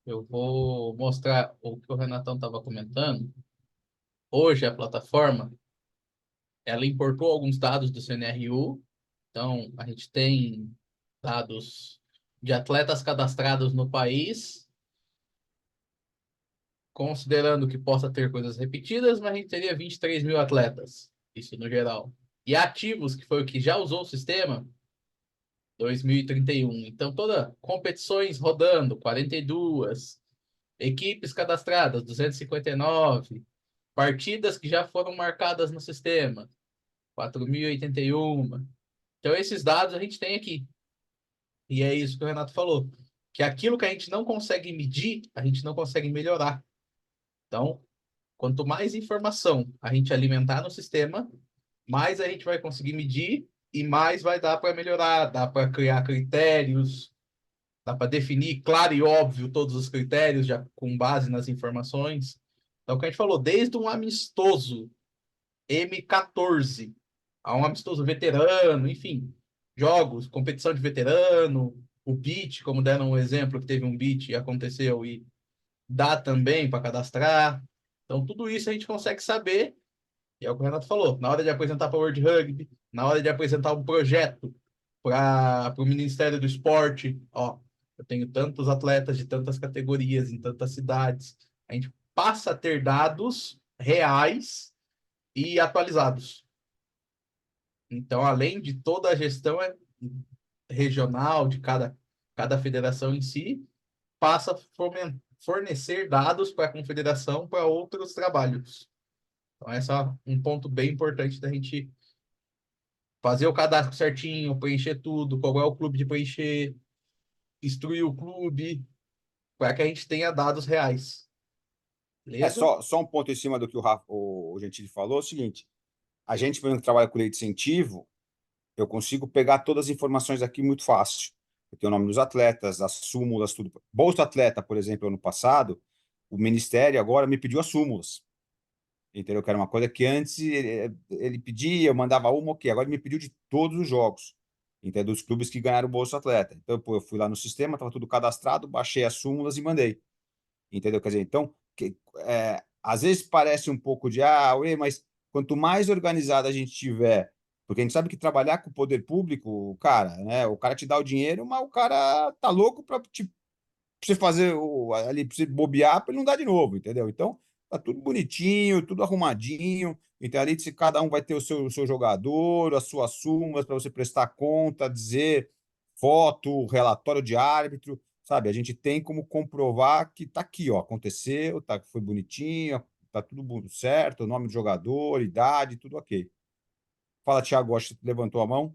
eu vou mostrar o que o Renatão estava comentando. Hoje, a plataforma, ela importou alguns dados do CNRU. Então, a gente tem dados de atletas cadastrados no país, considerando que possa ter coisas repetidas, mas a gente teria 23 mil atletas, isso no geral. E ativos, que foi o que já usou o sistema, 2031. Então, todas competições rodando, 42, equipes cadastradas, 259, partidas que já foram marcadas no sistema, 4.081. Então, esses dados a gente tem aqui. E é isso que o Renato falou, que aquilo que a gente não consegue medir, a gente não consegue melhorar. Então, quanto mais informação a gente alimentar no sistema, mais a gente vai conseguir medir e mais vai dar para melhorar, dá para criar critérios, dá para definir, claro e óbvio, todos os critérios já com base nas informações. Então, o que a gente falou, desde um amistoso M14 a um amistoso veterano, enfim, jogos, competição de veterano, o beat, como deram um exemplo, que teve um beat e aconteceu, e dá também para cadastrar. Então, tudo isso a gente consegue saber, e é o que o Renato falou, na hora de apresentar para o World Rugby, na hora de apresentar um projeto para o Ministério do Esporte, ó, eu tenho tantos atletas de tantas categorias, em tantas cidades, a gente passa a ter dados reais e atualizados. Então, além de toda a gestão regional de cada federação em si, passa a fornecer dados para a confederação para outros trabalhos. Então, esse é um ponto bem importante da gente fazer o cadastro certinho, preencher tudo, qual é o clube de preencher, instruir o clube, para que a gente tenha dados reais. Beleza? Só um ponto em cima do que o Gentili falou, é o seguinte, a gente, por exemplo, que trabalha com lei de incentivo, eu consigo pegar todas as informações aqui muito fácil. Eu tenho o nome dos atletas, as súmulas, tudo. Bolsa Atleta, por exemplo, ano passado, o Ministério agora me pediu as súmulas. Entendeu? Que era uma coisa que antes ele pedia, eu mandava uma, ok. Agora ele me pediu de todos os jogos. Entendeu? Dos clubes que ganharam o Bolsa Atleta. Então, eu fui lá no sistema, estava tudo cadastrado, baixei as súmulas e mandei. Entendeu? Quer dizer, então, às vezes parece um pouco de, mas quanto mais organizado a gente tiver, porque a gente sabe que trabalhar com o poder público, cara, né? O cara te dá o dinheiro, mas o cara tá louco para você fazer ali, para você bobear, para ele não dar de novo, entendeu? Então, tá tudo bonitinho, tudo arrumadinho. Então, ali, se cada um vai ter o seu jogador, as suas súmulas para você prestar conta, dizer foto, relatório de árbitro, sabe? A gente tem como comprovar que tá aqui, ó, aconteceu, tá, foi bonitinho, tá tudo certo, o nome do jogador, idade, tudo ok. Fala, Thiago, acho que você levantou a mão.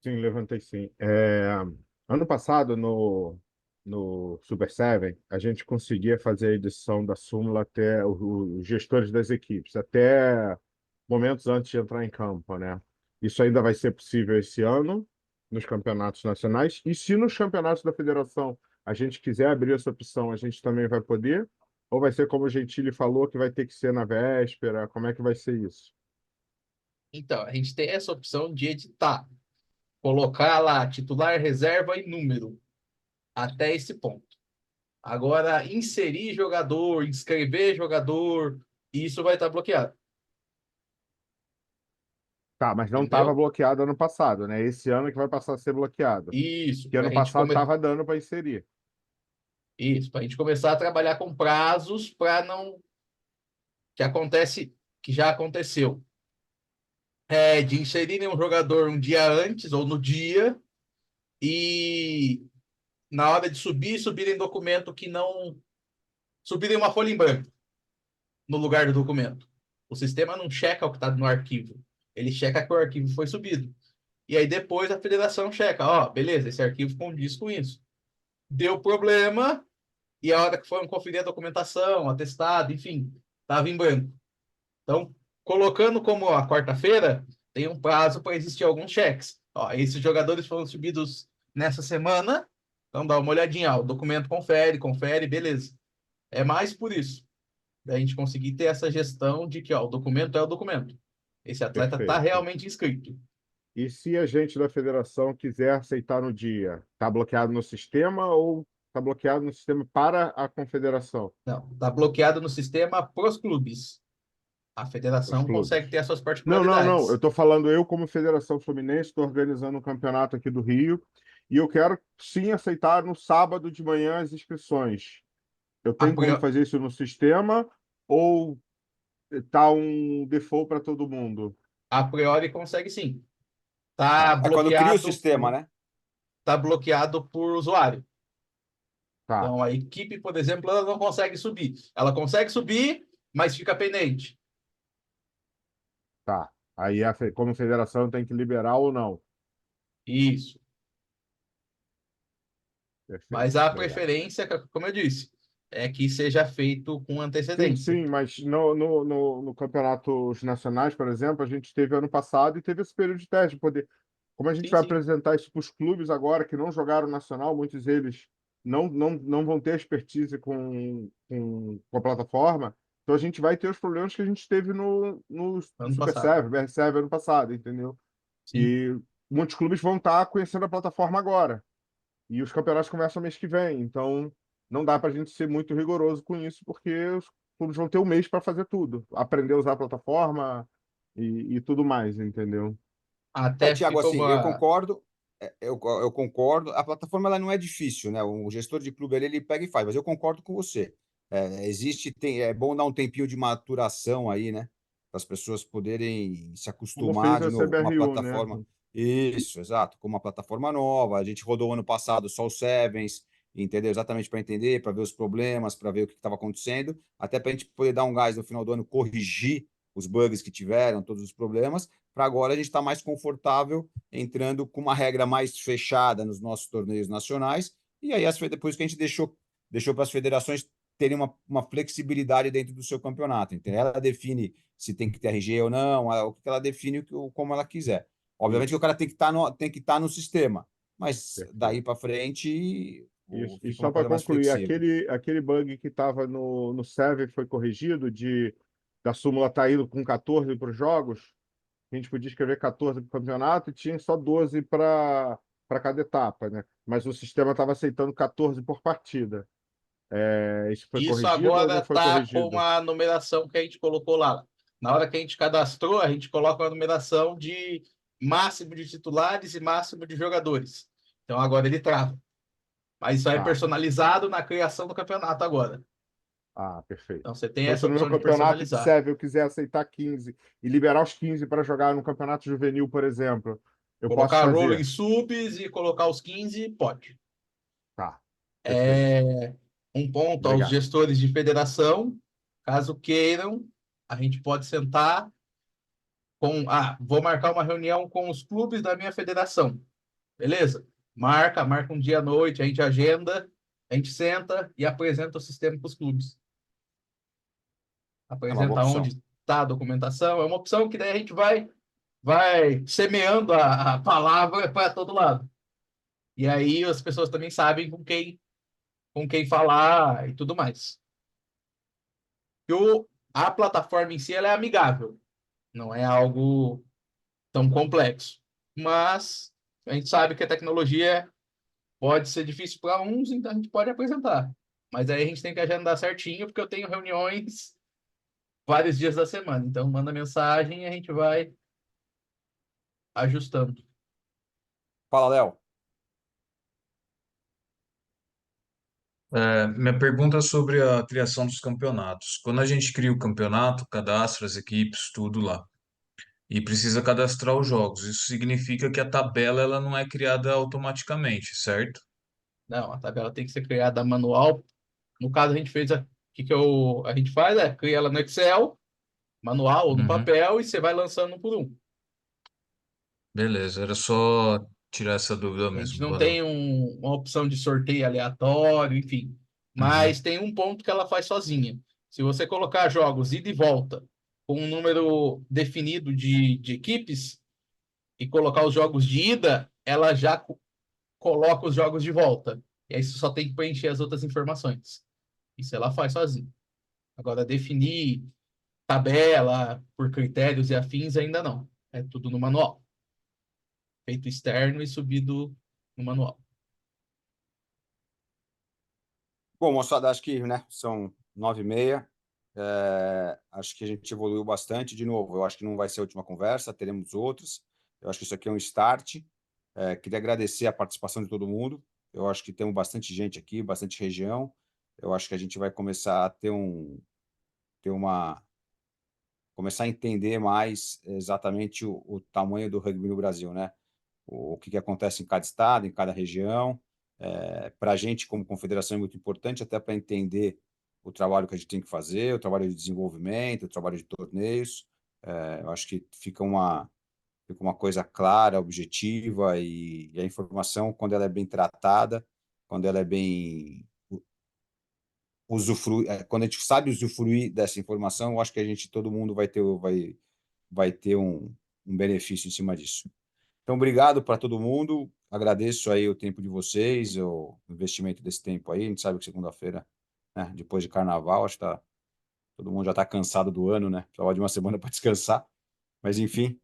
Sim, levantei sim. Ano passado, no Super Seven, a gente conseguia fazer a edição da súmula até os gestores das equipes, até momentos antes de entrar em campo, né? Isso ainda vai ser possível esse ano, nos campeonatos nacionais. E se nos campeonatos da federação a gente quiser abrir essa opção, a gente também vai poder? Ou vai ser como o Gentili falou, que vai ter que ser na véspera? Como é que vai ser isso? Então, a gente tem essa opção de editar, colocar lá titular, reserva e número, até esse ponto. Agora, inserir jogador, inscrever jogador, isso vai estar bloqueado, Tá, mas não estava entendeu? bloqueado ano passado, né? Esse ano que vai passar a ser bloqueado. Isso, Que para ano a gente passado estava dando para inserir. começar a trabalhar com prazos para não que acontece, que já aconteceu, de inserirem um jogador um dia antes ou no dia e na hora de subirem documento que não subirem uma folha em branco no lugar do documento. O sistema não checa o que está no arquivo, ele checa que o arquivo foi subido. E aí depois a federação checa, ó, beleza, esse arquivo condiz com isso. Deu problema, e a hora que foram conferir a documentação, atestado, enfim, estava em branco. Então, colocando como a quarta-feira, tem um prazo para existir alguns cheques. Ó, esses jogadores foram subidos nessa semana, então dá uma olhadinha, ó, o documento confere, beleza. É mais por isso, da gente conseguir ter essa gestão de que ó, o documento é o documento. Esse atleta está Perfeito. realmente inscrito. E se a gente da federação quiser aceitar no dia, está bloqueado no sistema ou está bloqueado no sistema para a confederação, Não, está bloqueado no sistema para os clubes. A os federação consegue clubes? ter as suas Não, não, não. Eu particularidades. estou falando eu como Federação Fluminense, estou organizando um campeonato aqui do Rio e eu quero sim aceitar no sábado de manhã as inscrições. Eu A, tenho como priori, fazer isso no sistema ou tá um default para todo mundo? a priori consegue sim. Tá É quando cria o bloqueado sistema, né? tá bloqueado por usuário. Tá, Então a equipe, por exemplo, ela não consegue subir. Ela consegue subir, mas fica pendente. tá. Aí, como federação, tem que liberar ou não. Isso. Perfeito, Mas a legal. preferência, como eu disse, é que seja feito com Sim, antecedência. sim, mas no campeonatos nacionais, por exemplo, a gente teve ano passado e teve esse período de teste. Poder, como a gente Sim, vai sim. apresentar isso para os clubes agora que não jogaram nacional, muitos deles não vão ter expertise com a plataforma, então a gente vai ter os problemas que a gente teve no Ano Super passado. Serve, BR Serve ano passado, entendeu? Sim. E muitos clubes vão estar conhecendo a plataforma agora. E os campeonatos começam mês que vem, então não dá para a gente ser muito rigoroso com isso, porque os clubes vão ter um mês para fazer tudo, aprender a usar a plataforma e tudo mais, entendeu? Até Tiago, fica assim, eu uma. concordo, eu concordo. A plataforma ela não é difícil, né? O gestor de clube ele pega e faz, mas eu concordo com você. É bom dar um tempinho de maturação aí, né? Para as pessoas poderem se Como acostumar fez a de novo com uma CBRU, né? plataforma. Isso, exato, com uma plataforma nova. A gente rodou ano passado só o Sevens, entendeu? Exatamente para entender, para ver os problemas, para ver o que estava acontecendo, até para a gente poder dar um gás no final do ano, corrigir os bugs que tiveram, todos os problemas para agora a gente estar mais confortável entrando com uma regra mais fechada nos nossos torneios nacionais, e aí depois que a gente deixou para as federações terem uma flexibilidade dentro do seu campeonato. Entendeu? Ela define se tem que ter RG ou não, o que ela define como ela quiser. Obviamente que o Isso, cara tem que estar no sistema, mas perfeito. daí para frente E fica só uma para coisa mais concluir, flexível. aquele bug que estava no Server foi corrigido, da súmula tá indo com 14 para os jogos, a gente podia escrever 14 para o campeonato e tinha só 12 para cada etapa, né? Mas o sistema estava aceitando 14 por partida. Isso foi Isso corrigido ou agora não foi está com corrigido? a numeração que a gente colocou lá. Na hora que a gente cadastrou, a gente coloca a numeração de máximo de titulares e máximo de jogadores. Então agora ele trava. Mas isso aí é Tá. personalizado na criação do campeonato agora. Ah, perfeito. Então você tem Então, se essa no meu opção de campeonato de personalizar. serve eu quiser aceitar 15 e liberar os 15 para jogar no campeonato juvenil, por exemplo, eu posso Colocar rolling fazer? subs e colocar os 15, pode. Tá, perfeito. É um ponto aos Obrigado. gestores de federação, caso queiram, a gente pode sentar Vou marcar uma reunião com os clubes da minha federação. Beleza? Marca um dia à noite, a gente agenda, a gente senta e apresenta o sistema para os clubes. É uma boa Apresenta opção. onde está a documentação. É uma opção que daí a gente vai semeando a palavra para todo lado. E aí as pessoas também sabem com quem falar e tudo mais. E a plataforma em si ela é amigável, não é algo tão complexo. Mas a gente sabe que a tecnologia pode ser difícil para uns, então a gente pode apresentar. Mas aí a gente tem que agendar certinho, porque eu tenho reuniões vários dias da semana. Então manda mensagem e a gente vai ajustando. Fala, Léo. Minha pergunta é sobre a criação dos campeonatos. Quando a gente cria o campeonato, cadastra as equipes, tudo lá, e precisa cadastrar os jogos. Isso significa que a tabela ela não é criada automaticamente, certo? Não, a tabela tem que ser criada manual. No caso, a gente fez o que a gente faz é cria ela no Excel, manual ou no Uhum. papel, e você vai lançando um por um. Beleza, era só tirar essa dúvida A gente mesmo. não Valeu. tem uma opção de sorteio aleatório, enfim. Mas Uhum. tem um ponto que ela faz sozinha. Se você colocar jogos ida e volta com um número definido de equipes e colocar os jogos de ida, ela já coloca os jogos de volta. E aí você só tem que preencher as outras informações. Isso ela faz sozinha. Agora, definir tabela por critérios e afins ainda não. É tudo no manual. Feito externo e subido no manual. Bom, moçada, acho que, né, são 9h30. Acho que a gente evoluiu bastante. De novo, eu acho que não vai ser a última conversa, teremos outras. Eu acho que isso aqui é um start. Queria agradecer a participação de todo mundo. Eu acho que temos bastante gente aqui, bastante região. Eu acho que a gente vai começar a começar a entender mais exatamente o tamanho do rugby no Brasil, né? O que acontece em cada estado, em cada região. Para a gente, como confederação, é muito importante, até para entender o trabalho que a gente tem que fazer, o trabalho de desenvolvimento, o trabalho de torneios. Eu acho que fica uma coisa clara, objetiva, e a informação, quando ela é bem tratada, quando ela é bem quando a gente sabe usufruir dessa informação, eu acho que todo mundo vai ter um benefício em cima disso. Então, obrigado para todo mundo. Agradeço aí o tempo de vocês, o investimento desse tempo aí. A gente sabe que segunda-feira, né, depois de carnaval, acho que todo mundo já está cansado do ano, né? Precisava de uma semana para descansar. Mas, enfim,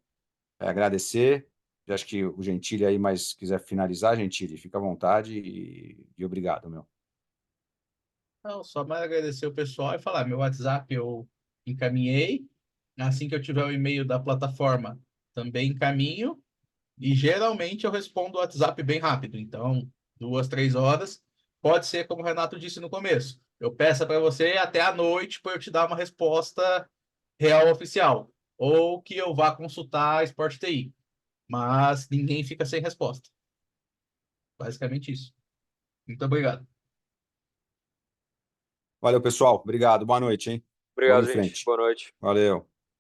agradecer. Eu acho que o Gentili aí, mas quiser finalizar, Gentili, fica à vontade e obrigado, meu. Não, só mais agradecer o pessoal e falar, meu WhatsApp eu encaminhei. Assim que eu tiver o e-mail da plataforma, também encaminho. E geralmente eu respondo o WhatsApp bem rápido. Então, 2, 3 horas. Pode ser, como o Renato disse no começo. Eu peço para você até à noite para eu te dar uma resposta real oficial. Ou que eu vá consultar a Sport TI. Mas ninguém fica sem resposta. Basicamente isso. Muito obrigado. Valeu, pessoal. Obrigado. Boa noite, hein? Obrigado, Vamos em gente. frente. Boa noite. Valeu.